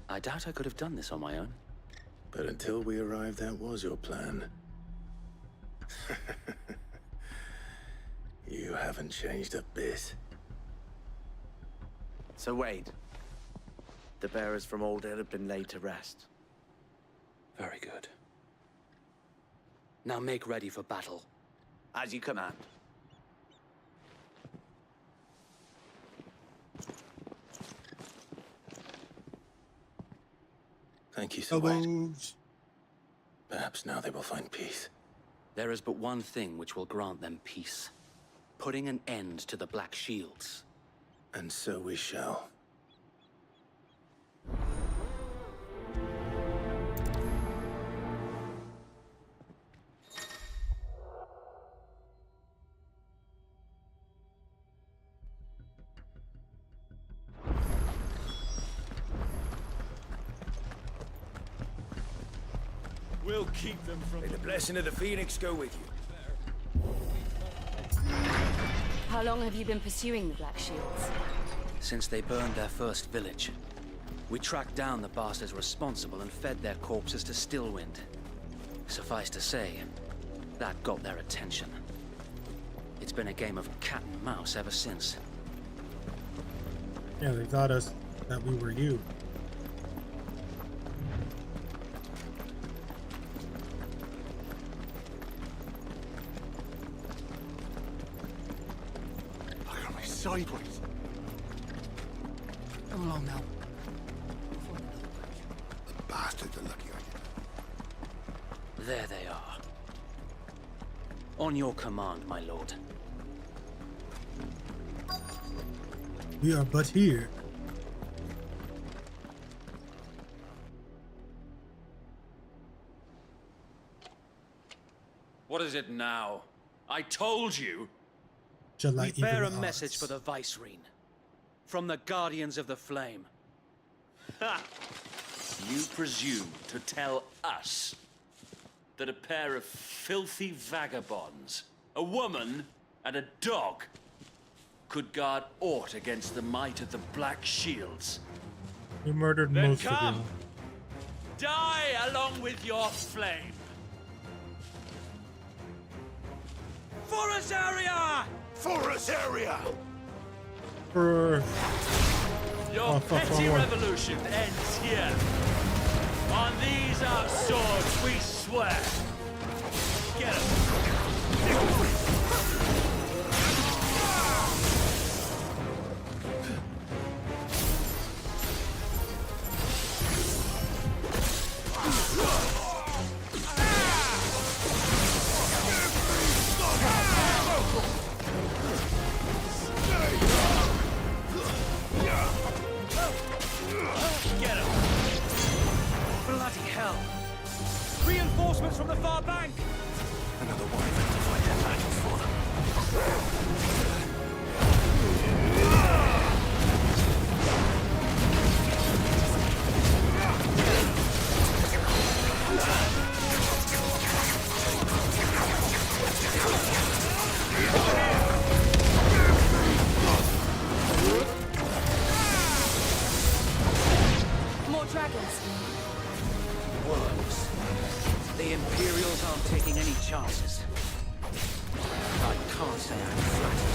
I doubt I could have done this on my own. But until we arrived, that was your plan. You haven't changed a bit. So Wade, the bearers from Oldale have been laid to rest. Very good. Now make ready for battle. As you command. Thank you, Sir Wade. Perhaps now they will find peace. There is but one thing which will grant them peace. Putting an end to the Black Shields. And so we shall. We'll keep them from... May the blessing of the Phoenix go with you. How long have you been pursuing the Black Shields? Since they burned their first village. We tracked down the bastards responsible and fed their corpses to Stillwind. Suffice to say, that got their attention. It's been a game of cat and mouse ever since. Yeah, they thought us that we were you. Look at me sideways. Come along now. The bastards are lucky I did. There they are. On your command, my lord. We are but here. What is it now? I told you! Shall I We bear a even message ask? for the Vicereine. From the Guardians of the Flame. Ha! You presume to tell us that a pair of filthy vagabonds, a woman and a dog, could guard aught against the might of the Black Shields? We murdered Then most come! of you. Die along with your flame! For Azaria! For Azaria! For Your petty revolution ends here. On these our swords we swear. Get 'em. Get 'em. Bloody hell. Reinforcements from the far bank. Another wyvern to fight their battles for them. More dragons. Worms. The Imperials aren't taking any chances. I can't say I'm flattered.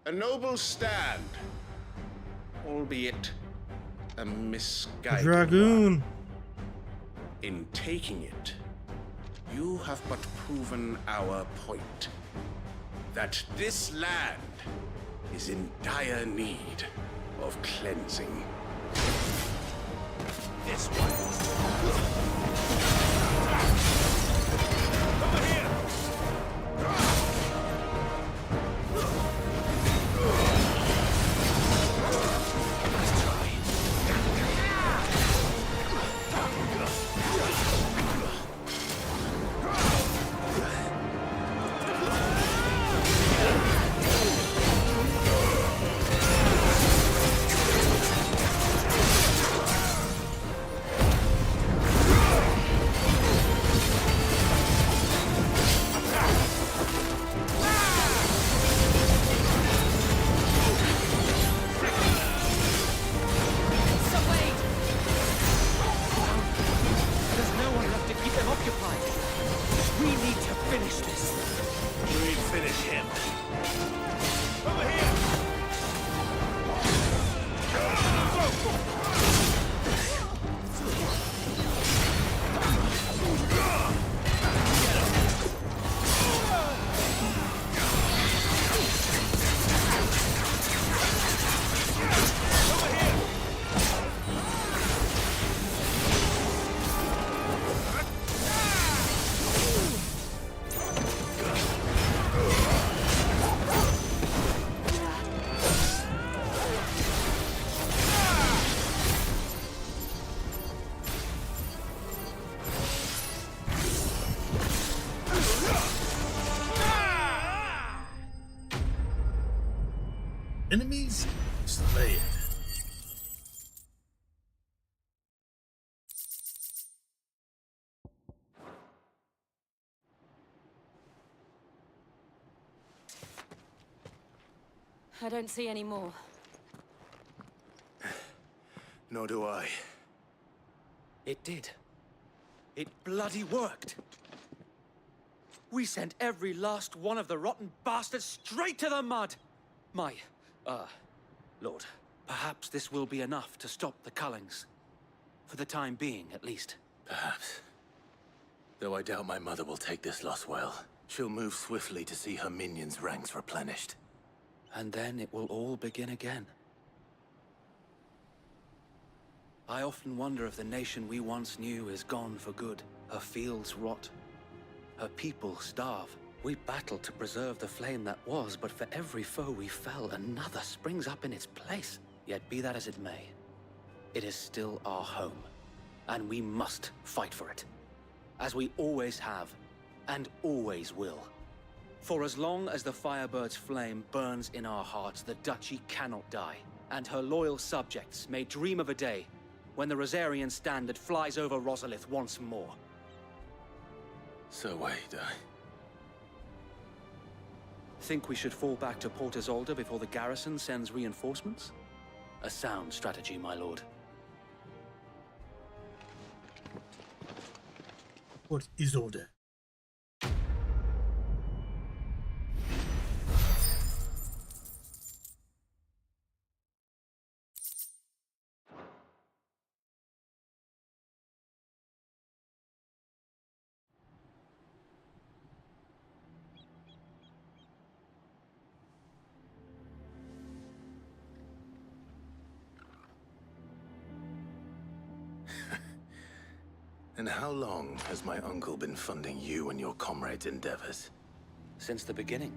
A noble stand, albeit a misguided Dragoon. one. In taking it, you have but proven our point. That this land is in dire need of cleansing. This one. Enemies slain. I don't see any more. Nor do I. It did. It bloody worked. We sent every last one of the rotten bastards straight to the mud! Lord, perhaps this will be enough to stop the Cullings. For the time being, at least. Perhaps. Though I doubt my mother will take this loss well. She'll move swiftly to see her minions' ranks replenished. And then it will all begin again. I often wonder if the nation we once knew is gone for good. Her fields rot. Her people starve. We battle to preserve the flame that was, but for every foe we fell, another springs up in its place. Yet be that as it may, it is still our home, and we must fight for it. As we always have, and always will. For as long as the Firebird's flame burns in our hearts, the Duchy cannot die, and her loyal subjects may dream of a day when the Rosarian standard flies over Rosalith once more. So wait, Think we should fall back to Port Isolde before the garrison sends reinforcements? A sound strategy, my lord. Port Isolde. And how long has my uncle been funding you and your comrades' endeavors? Since the beginning.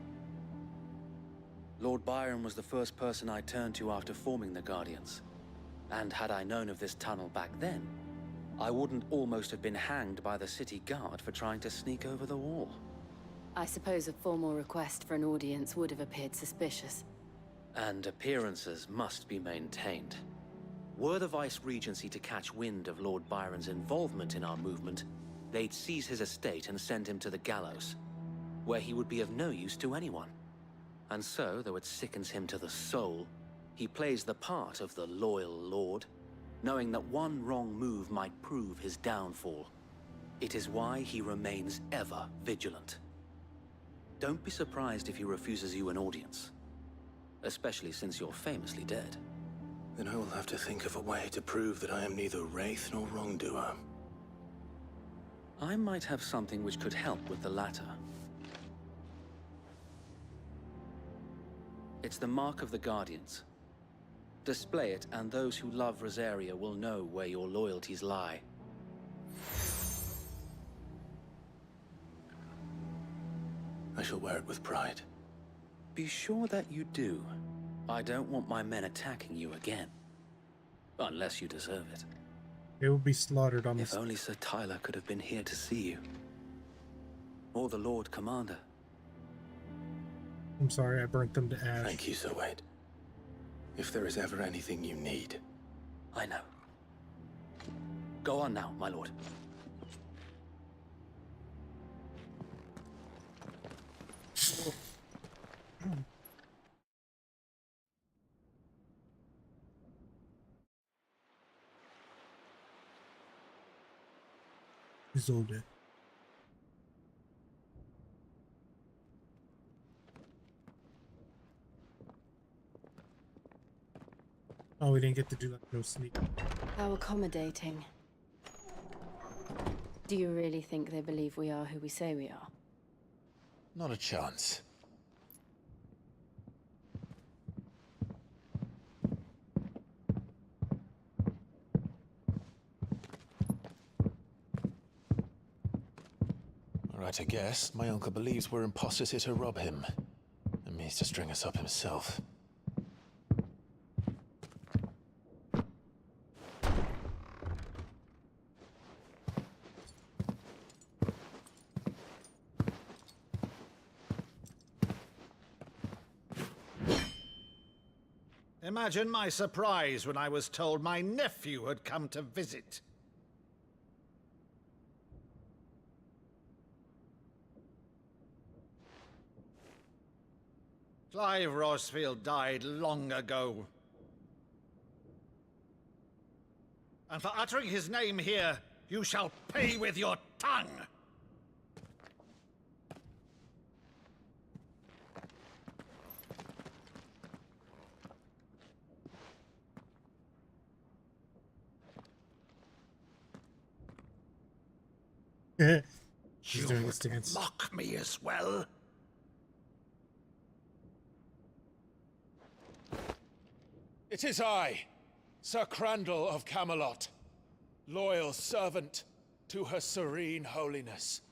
Lord Byron was the first person I turned to after forming the Guardians. And had I known of this tunnel back then, I wouldn't almost have been hanged by the city guard for trying to sneak over the wall. I suppose a formal request for an audience would have appeared suspicious. And appearances must be maintained. Were the Vice-Regency to catch wind of Lord Byron's involvement in our movement, they'd seize his estate and send him to the gallows, where he would be of no use to anyone. And so, though it sickens him to the soul, he plays the part of the loyal lord, knowing that one wrong move might prove his downfall. It is why he remains ever vigilant. Don't be surprised if he refuses you an audience, especially since you're famously dead. Then I will have to think of a way to prove that I am neither wraith nor wrongdoer. I might have something which could help with the latter. It's the mark of the Guardians. Display it, and those who love Rosaria will know where your loyalties lie. I shall wear it with pride. Be sure that you do. I don't want my men attacking you again. Unless you deserve it. They will be slaughtered on If only Sir Tyler could have been here to see you. Or the Lord Commander. I'm sorry, I burnt them to ash. Thank you, Sir Wade. If there is ever anything you need. I know. Go on now, my lord. Isolde. Oh, we didn't get to do that. No sneak. How accommodating. Do you really think they believe we are who we say we are? Not a chance. Right, I guess. My uncle believes we're imposters here to rob him. And means to string us up himself. Imagine my surprise when I was told my nephew had come to visit. Clive Rosfield died long ago. And for uttering his name here, you shall pay with your tongue! She's doing this dance. Mock me as well. It is I, Sir Crandall of Camelot, loyal servant to Her Serene Holiness,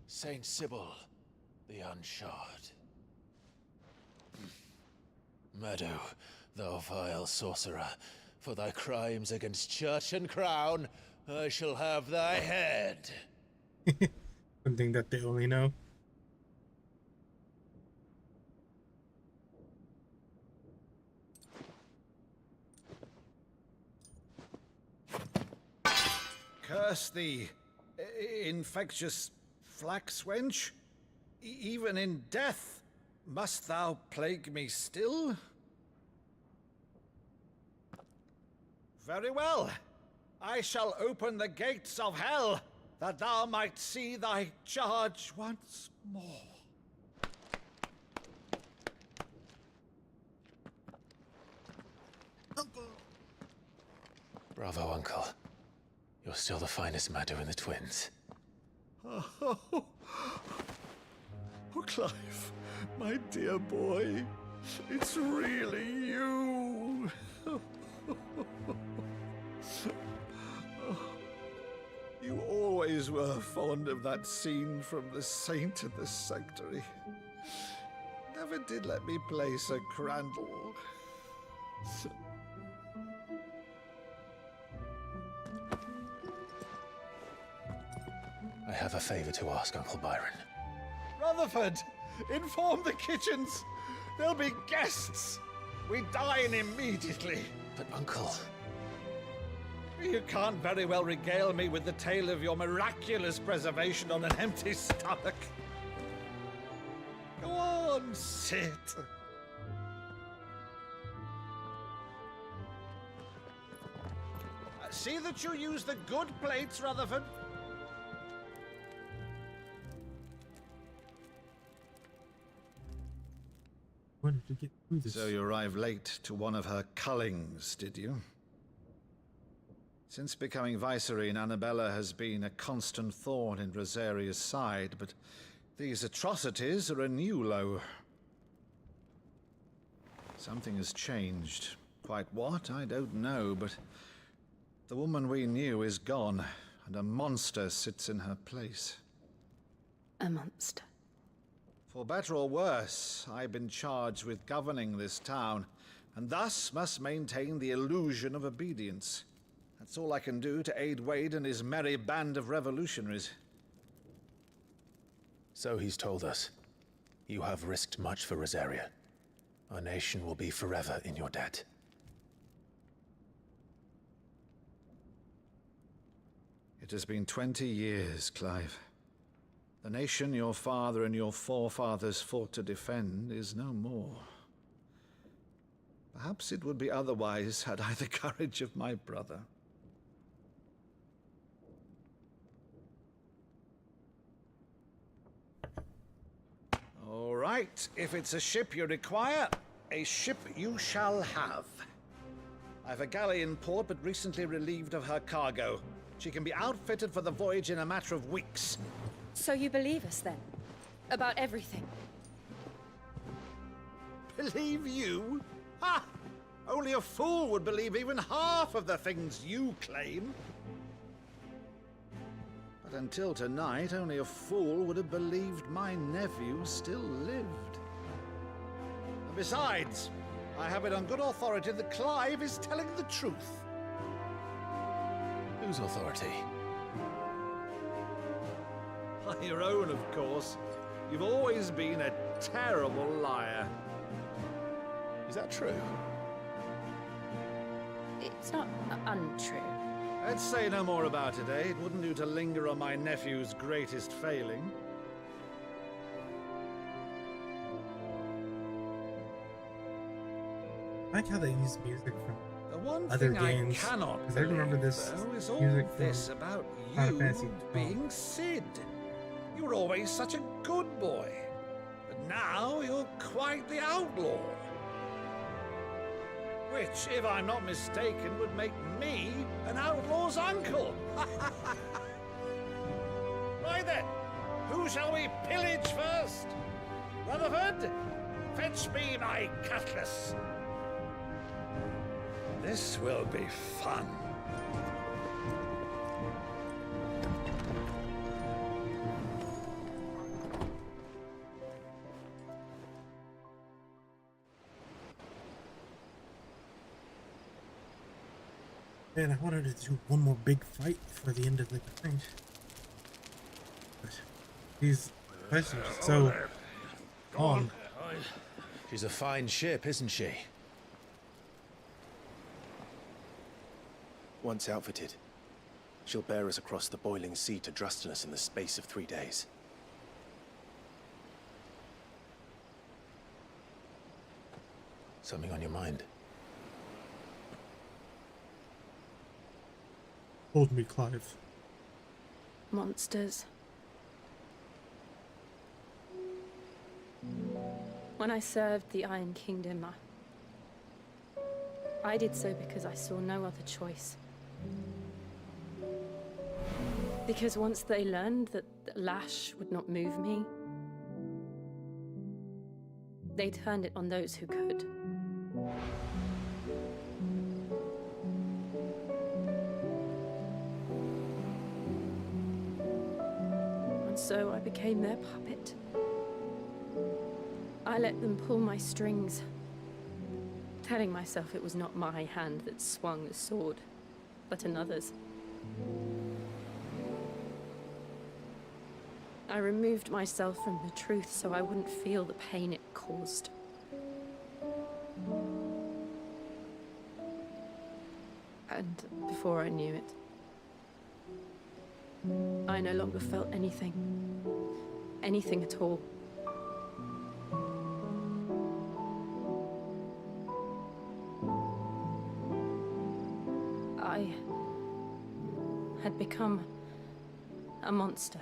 Saint Sybil the Unshod. Meadow, thou vile sorcerer, for thy crimes against church and crown, I shall have thy head. Something that they only know. Curse thee, infectious flax wench. Even in death, must thou plague me still? Very well. I shall open the gates of hell, that thou might see thy charge once more. Bravo, Uncle. You're still the finest Meadow in the twins. Oh, Clive, my dear boy, it's really you. You always were fond of that scene from The Saint and the Sanctuary. Never did let me play Sir Crandall. I have a favor to ask, Uncle Byron. Rutherford, inform the kitchens. There'll be guests. We dine immediately. But, Uncle... You can't very well regale me with the tale of your miraculous preservation on an empty stomach. Go on, sit. See that you use the good plates, Rutherford. Wanted to get through this. So you arrived late to one of her cullings, did you? Since becoming Vicereine, Annabella has been a constant thorn in Rosaria's side, but these atrocities are a new low. Something has changed. Quite what, I don't know, but the woman we knew is gone, and a monster sits in her place. A monster? For better or worse, I've been charged with governing this town, and thus must maintain the illusion of obedience. That's all I can do to aid Wade and his merry band of revolutionaries. So he's told us. You have risked much for Rosaria. Our nation will be forever in your debt. It has been 20 years, Clive. The nation your father and your forefathers fought to defend is no more. Perhaps it would be otherwise had I the courage of my brother. All right, if it's a ship you require, a ship you shall have. I've a galley in port, but recently relieved of her cargo. She can be outfitted for the voyage in a matter of weeks. So you believe us then? About everything? Believe you? Ha! Only a fool would believe even half of the things you claim. But until tonight, only a fool would have believed my nephew still lived. And besides, I have it on good authority that Clive is telling the truth. Whose authority? Your own, of course. You've always been a terrible liar. Is that true? It's not untrue. Let's say no more about it, eh? It wouldn't do to linger on my nephew's greatest failing. I like how they use music from The one other thing games. I cannot 'Cause I remember believe, this though, is all music from this about Final you Fantasy being Sid. You were always such a good boy, but now you're quite the outlaw. Which, if I'm not mistaken, would make me an outlaw's uncle. Right then, who shall we pillage first? Rutherford, fetch me my cutlass. This will be fun. Man, I wanted to do one more big fight before the end of the grind. But these fights are just so long. She's a fine ship, isn't she? Once outfitted, she'll bear us across the boiling sea to Drustinus in the space of 3 days. Something on your mind? Hold me, Clive. Monsters. When I served the Iron Kingdom, I did so because I saw no other choice. Because once they learned that the lash would not move me, they turned it on those who could. And so I became their puppet. I let them pull my strings, telling myself it was not my hand that swung the sword, but another's. I removed myself from the truth so I wouldn't feel the pain it caused. And before I knew it, I no longer felt anything. Anything at all. I had become a monster.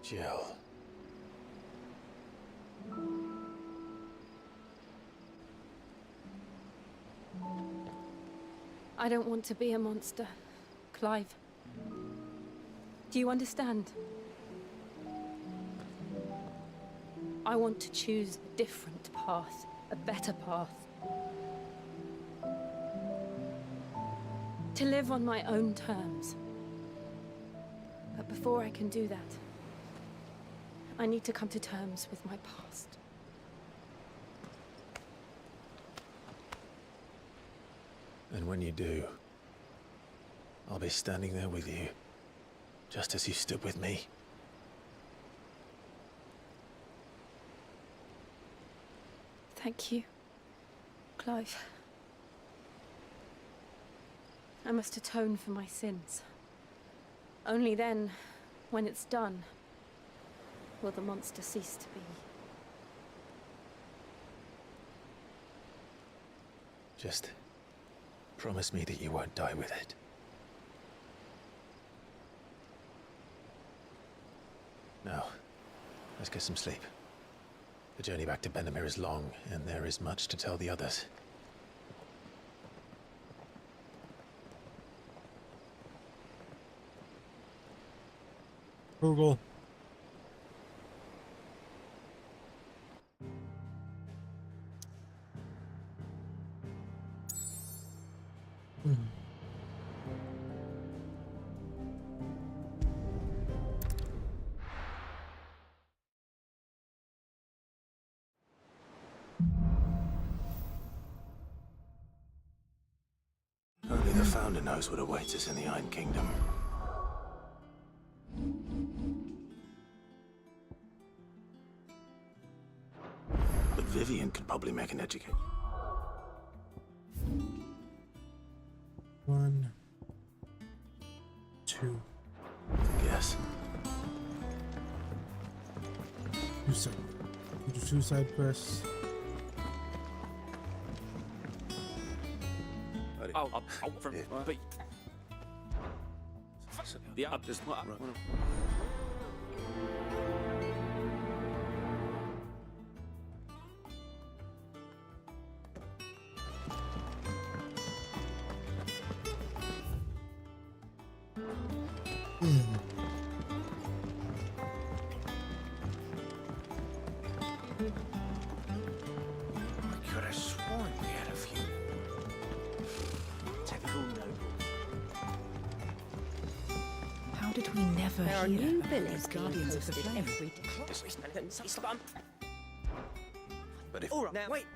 Jill. I don't want to be a monster, Clive. Do you understand? I want to choose a different path, a better path. To live on my own terms. But before I can do that, I need to come to terms with my past. And when you do, I'll be standing there with you, just as you stood with me. Thank you, Clive. I must atone for my sins. Only then, when it's done, will the monster cease to be. Just promise me that you won't die with it. Now, let's get some sleep. The journey back to Benamir is long, and there is much to tell the others. Google. Only the Founder knows what awaits us in the Iron Kingdom. But Vivian could probably make an educate. 1, 2. Yes. You do 2 side quests. but the up does not. I could have sworn we had a few. Typical noble. How did we never There are hear new of villains these being guardians of the posted flame? every day. But if... All right, now wait.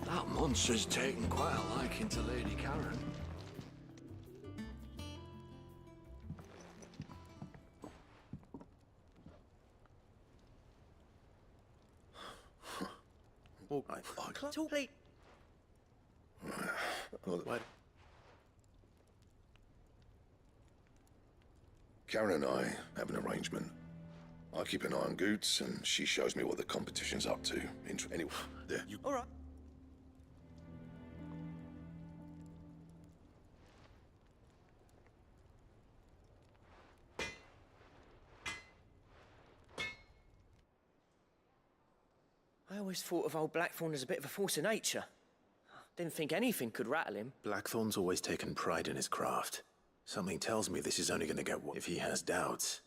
That monster's taken quite a liking to Lady Karen. Well, What? Karen and I have an arrangement. I keep an eye on Goots, and she shows me what the competition's up to. Anyway, there. All right. I always thought of old Blackthorn as a bit of a force of nature. Didn't think anything could rattle him. Blackthorn's always taken pride in his craft. Something tells me this is only going to get worse. If he has doubts,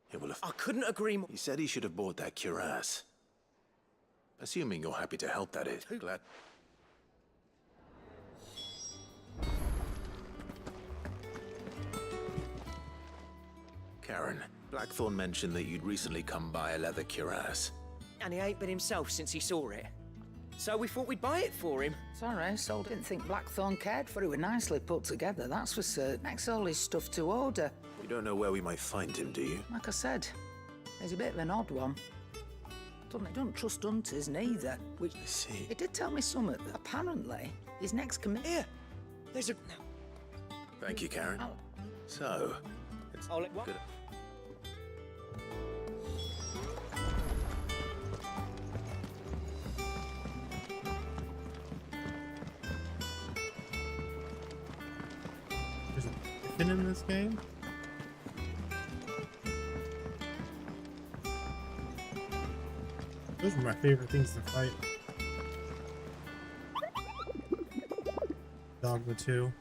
he will have... I couldn't agree more. He said he should have bought that cuirass. Assuming you're happy to help, that is. Glad... Karen, Blackthorn mentioned that you'd recently come by a leather cuirass. And he ain't been himself since he saw it. So we thought we'd buy it for him. Sorry, Sol didn't think Blackthorn cared for it. Were nicely put together, that's for certain. Makes all his stuff to order. You don't know where we might find him, do you? Like I said, he's a bit of an odd one. Don't trust hunters neither. Which I see. He did tell me something. Apparently, his next commit. Here, there's a. Thank you, Karen. So, it's I'll let what? good. There's a griffin in this game? Those were my favorite things to fight. Dogma 2.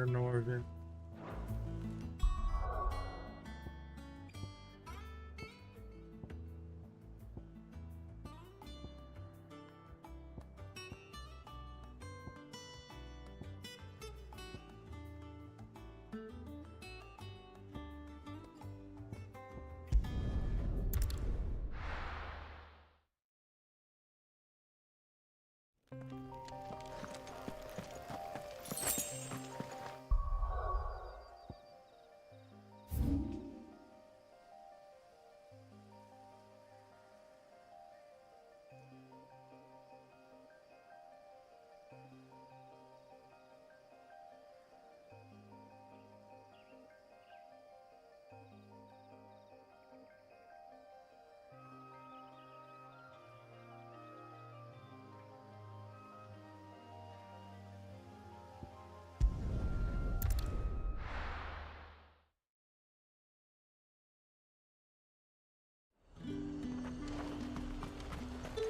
Norvin.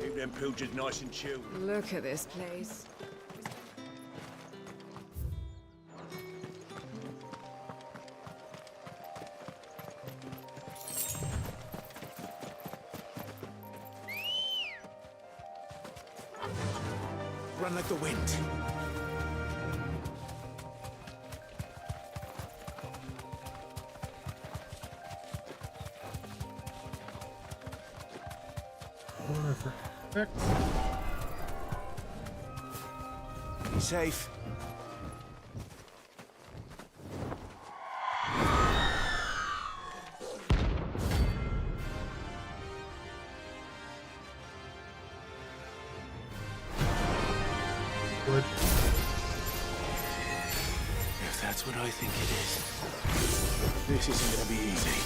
Keep them pilgers nice and chilled. Look at this place. run like the wind. Be safe. Good. If that's what I think it is, this isn't gonna be easy.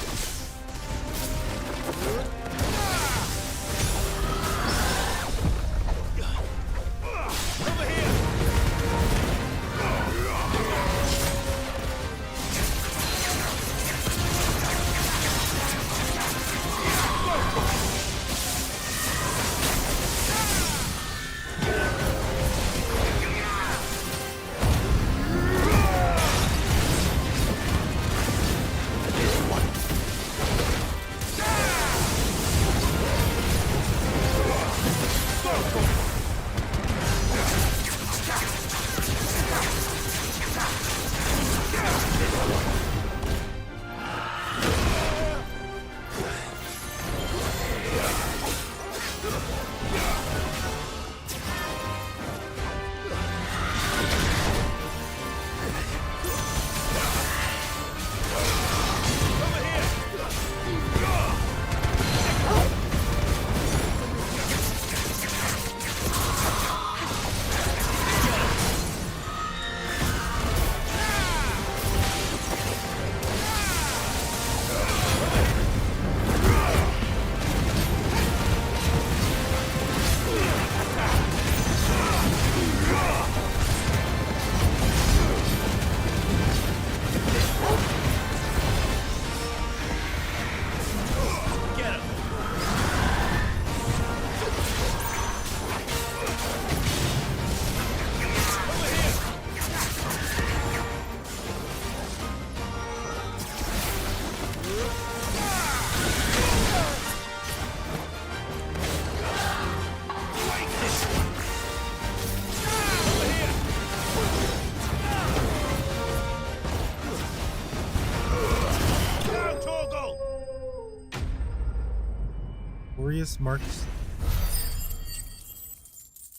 Marks.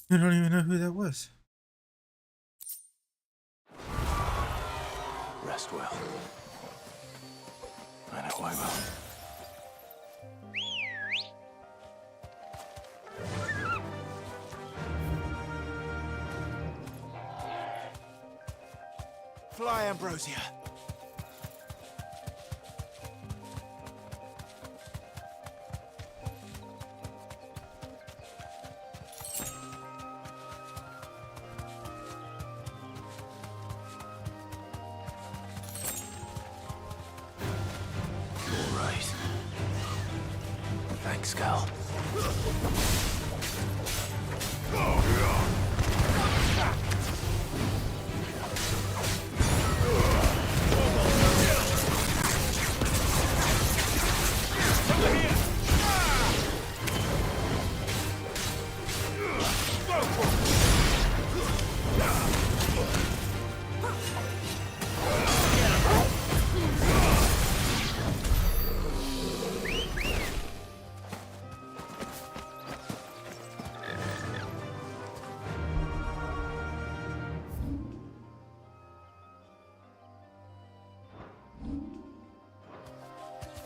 I don't even know who that was. Rest well. I know I will. Fly, Ambrosia. Thanks, Cal.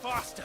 Faster!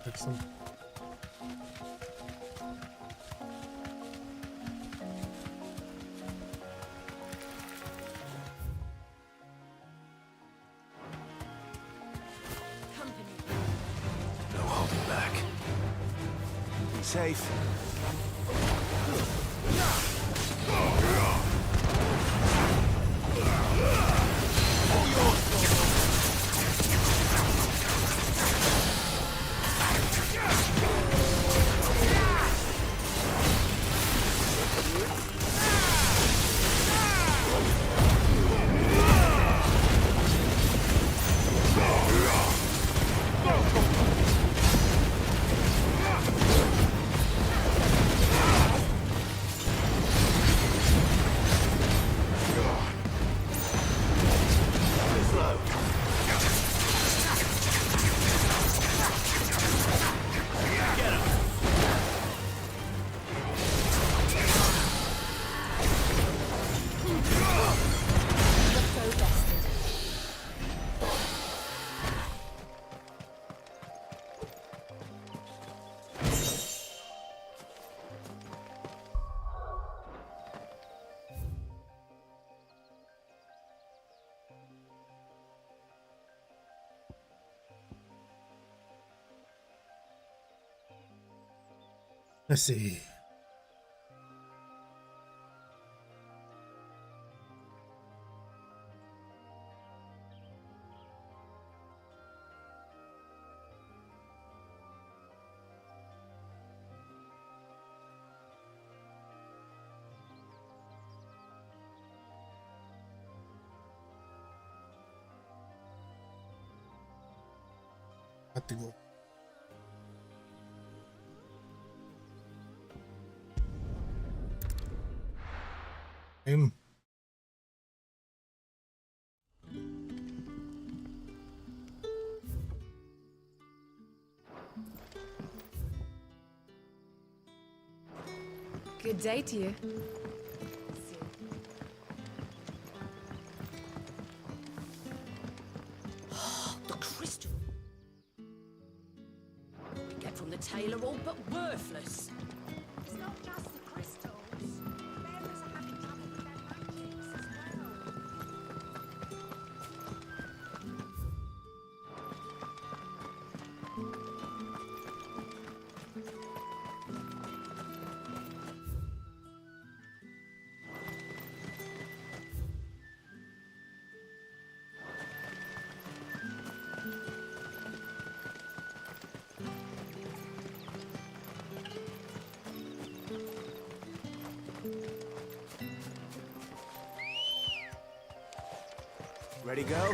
Excellent. No holding back. Be safe. Let's see. Have to go. Good day to you. The crystal. What we get from the tailor all but worthless. It's not just the crystals. Bearers are having trouble with their motives as well. Ready, go?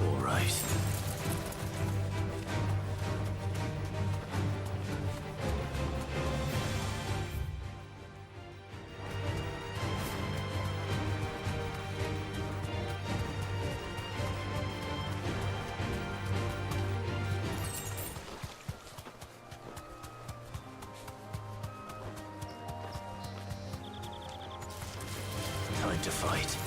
All right. Time to fight.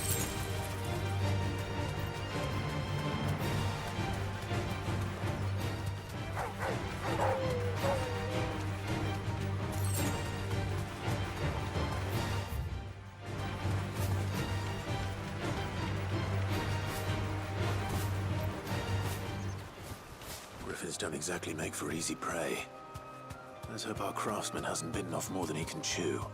Griffins don't exactly make for easy prey. Let's hope our craftsman hasn't bitten off more than he can chew.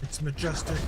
It's majestic.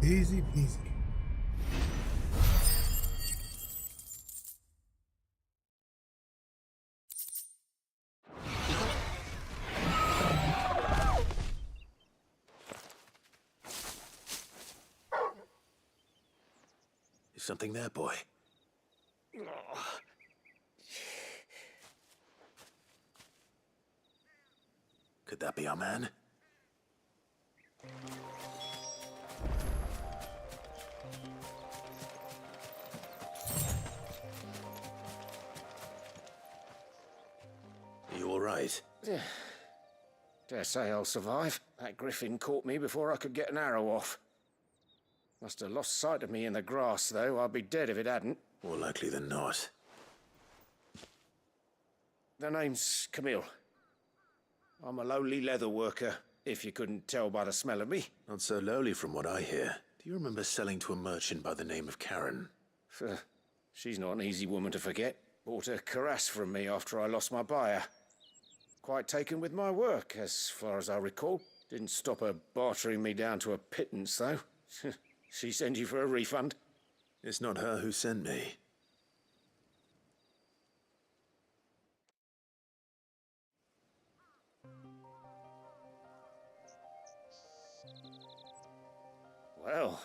Easy peasy. Is something there, boy? Could that be our man? Are you all right? Dare say I'll survive. That griffin caught me before I could get an arrow off. Must have lost sight of me in the grass, though. I'd be dead if it hadn't. More likely than not. The name's Camille. I'm a lowly leather worker, if you couldn't tell by the smell of me. Not so lowly from what I hear. Do you remember selling to a merchant by the name of Karen? She's not an easy woman to forget. Bought a cuirass from me after I lost my buyer. Quite taken with my work, as far as I recall. Didn't stop her bartering me down to a pittance, though. She sent you for a refund? It's not her who sent me. Well,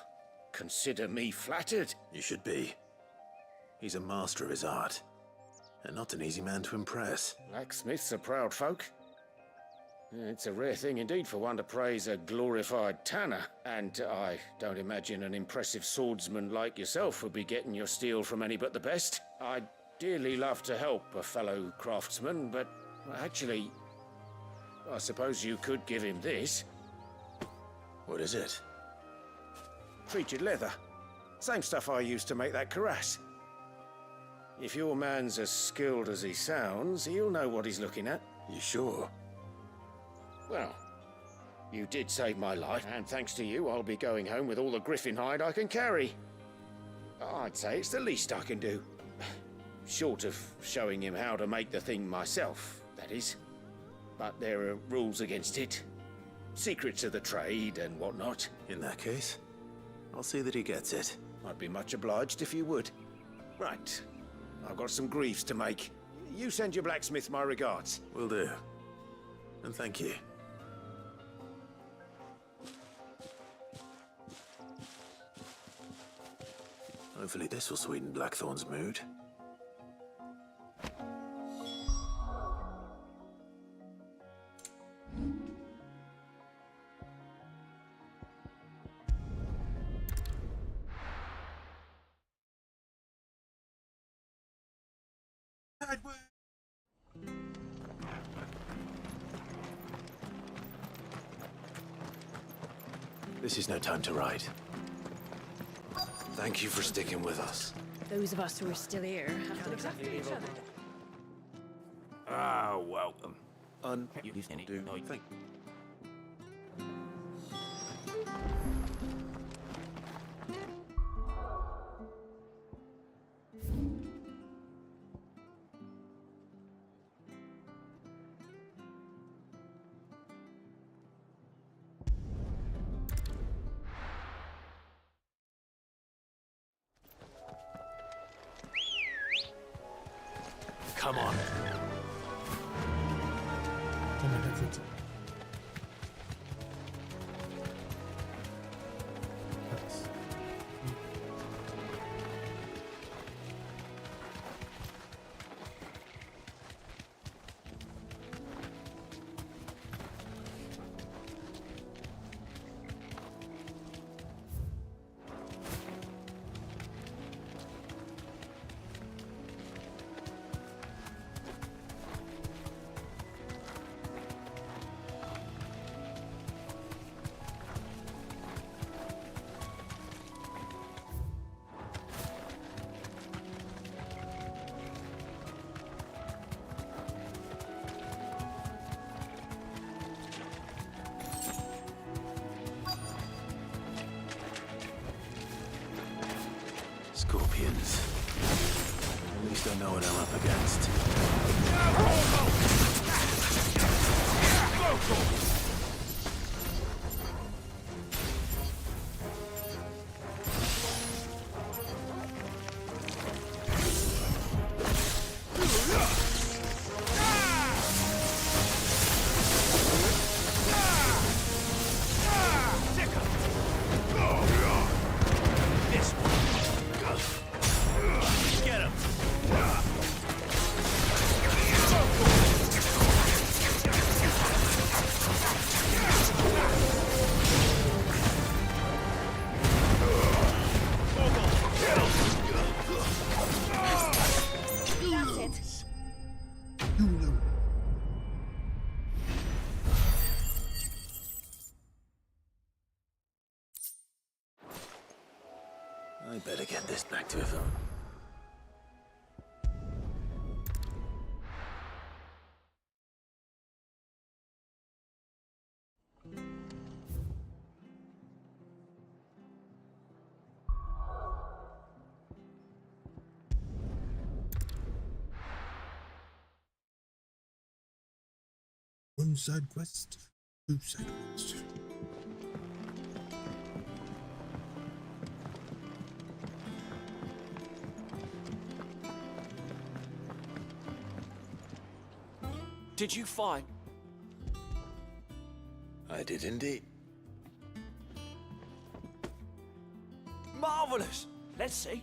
consider me flattered. You should be. He's a master of his art, and not an easy man to impress. Blacksmiths are proud folk. It's a rare thing indeed for one to praise a glorified tanner, and I don't imagine an impressive swordsman like yourself would be getting your steel from any but the best. I'd dearly love to help a fellow craftsman, but actually, I suppose you could give him this. What is it? Treated leather. Same stuff I used to make that cuirass. If your man's as skilled as he sounds, he'll know what he's looking at. You sure? Well, you did save my life, and thanks to you, I'll be going home with all the griffin hide I can carry. I'd say it's the least I can do. Short of showing him how to make the thing myself, that is. But there are rules against it. Secrets of the trade and whatnot. In that case, I'll see that he gets it. I'd be much obliged if you would. Right. I've got some greaves to make. You send your blacksmith my regards. Will do. And thank you. Hopefully this will sweeten Blackthorn's mood. This is no time to ride. Thank you for sticking with us. Those of us who are still here have to look after each other. Ah, welcome. You do not think. Come on. Oh my God, that's it. Scorpions. At least I know what I'm up against. better get this back to them. One side quest, two side quest. Did you find? I did indeed. Marvelous! Let's see.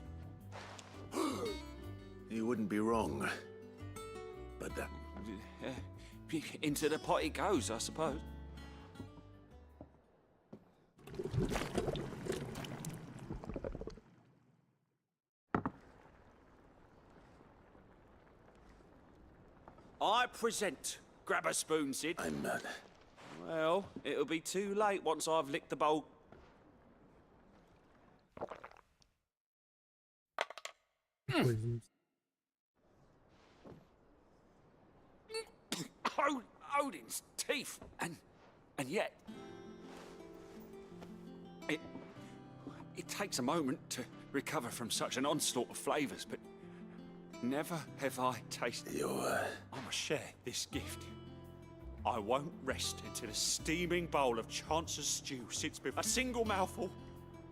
You wouldn't be wrong. But that... Into the pot it goes, I suppose. I present. Grab a spoon, Sid. I'm not. Well, it'll be too late once I've licked the bowl. Odin's teeth, and yet it takes a moment to recover from such an onslaught of flavors, but never have I tasted. I must share this gift. I won't rest until a steaming bowl of Chance's stew sits before a single mouthful,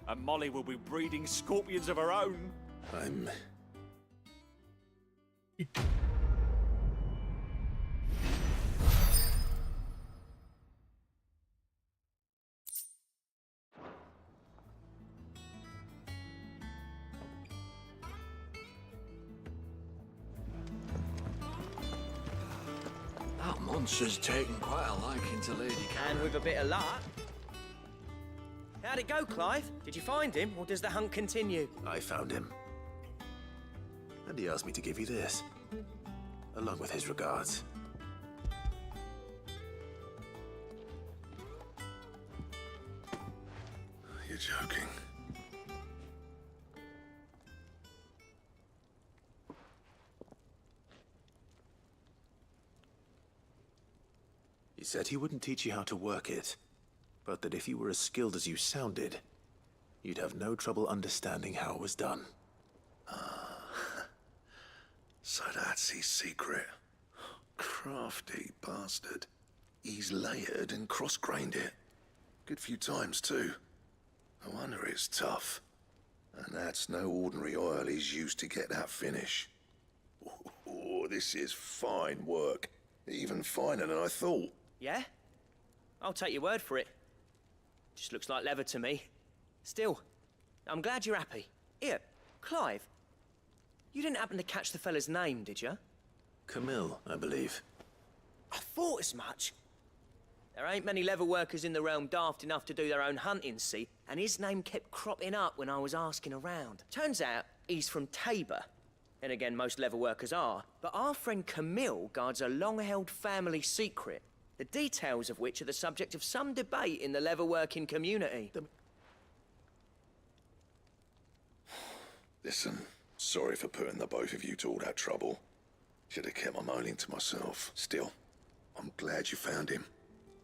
and Molly will be breeding scorpions of her own. I'm... That monster's taken quite a liking to Lady Karen. And with a bit of luck. How'd it go, Clive? Did you find him, or does the hunt continue? I found him. And he asked me to give you this. Along with his regards. You're joking. He said he wouldn't teach you how to work it, but that if you were as skilled as you sounded, you'd have no trouble understanding how it was done. So that's his secret. Crafty bastard. He's layered and cross-grained it. Good few times, too. No wonder it's tough. And that's no ordinary oil he's used to get that finish. Oh, this is fine work. Even finer than I thought. Yeah? I'll take your word for it. Just looks like leather to me. Still, I'm glad you're happy. Here, Clive. You didn't happen to catch the fella's name, did you? Camille, I believe. I thought as much. There ain't many leather workers in the realm daft enough to do their own hunting, see? And his name kept cropping up when I was asking around. Turns out he's from Tabor. And again, most leather workers are. But our friend Camille guards a long-held family secret, the details of which are the subject of some debate in the leather-working community. Listen, sorry for putting the both of you to all that trouble. Should have kept my moaning to myself. Still, I'm glad you found him.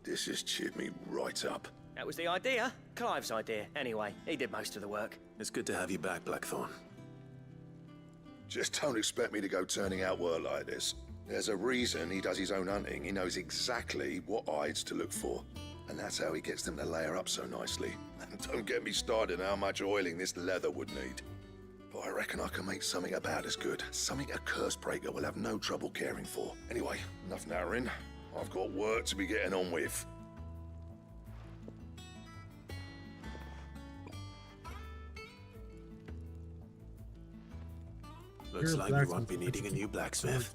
This has cheered me right up. That was the idea. Clive's idea, anyway. He did most of the work. It's good to have you back, Blackthorn. Just don't expect me to go turning out work like this. There's a reason he does his own hunting. He knows exactly what hides to look for. And that's how he gets them to layer up so nicely. And don't get me started on how much oiling this leather would need. But I reckon I can make something about as good. Something a curse breaker will have no trouble caring for. Anyway, enough nattering. I've got work to be getting on with. Looks like you won't be needing a new blacksmith.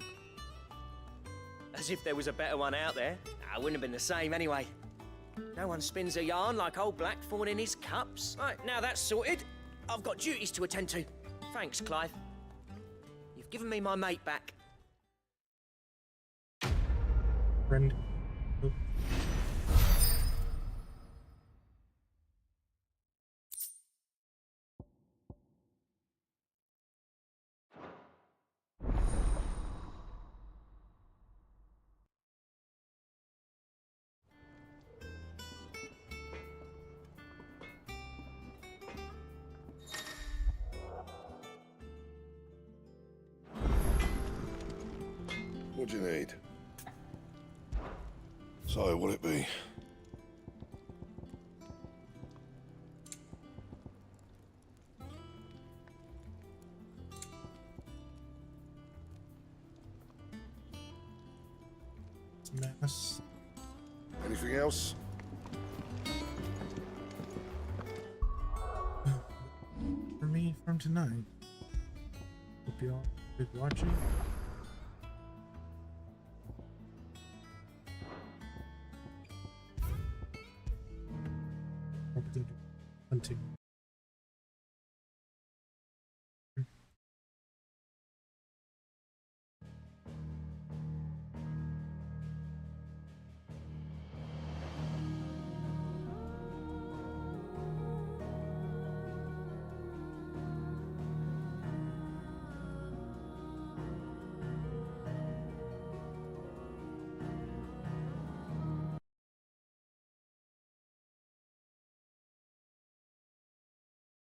As if there was a better one out there. I wouldn't have been the same anyway. No one spins a yarn like old Blackthorn in his cups. Right, now that's sorted. I've got duties to attend to. Thanks, Clive. You've given me my mate back. Friend. Oh. What do you need? So, what'll it be? Mass. Anything else? For me from tonight. Hope you all good watching. Hope you do hunting.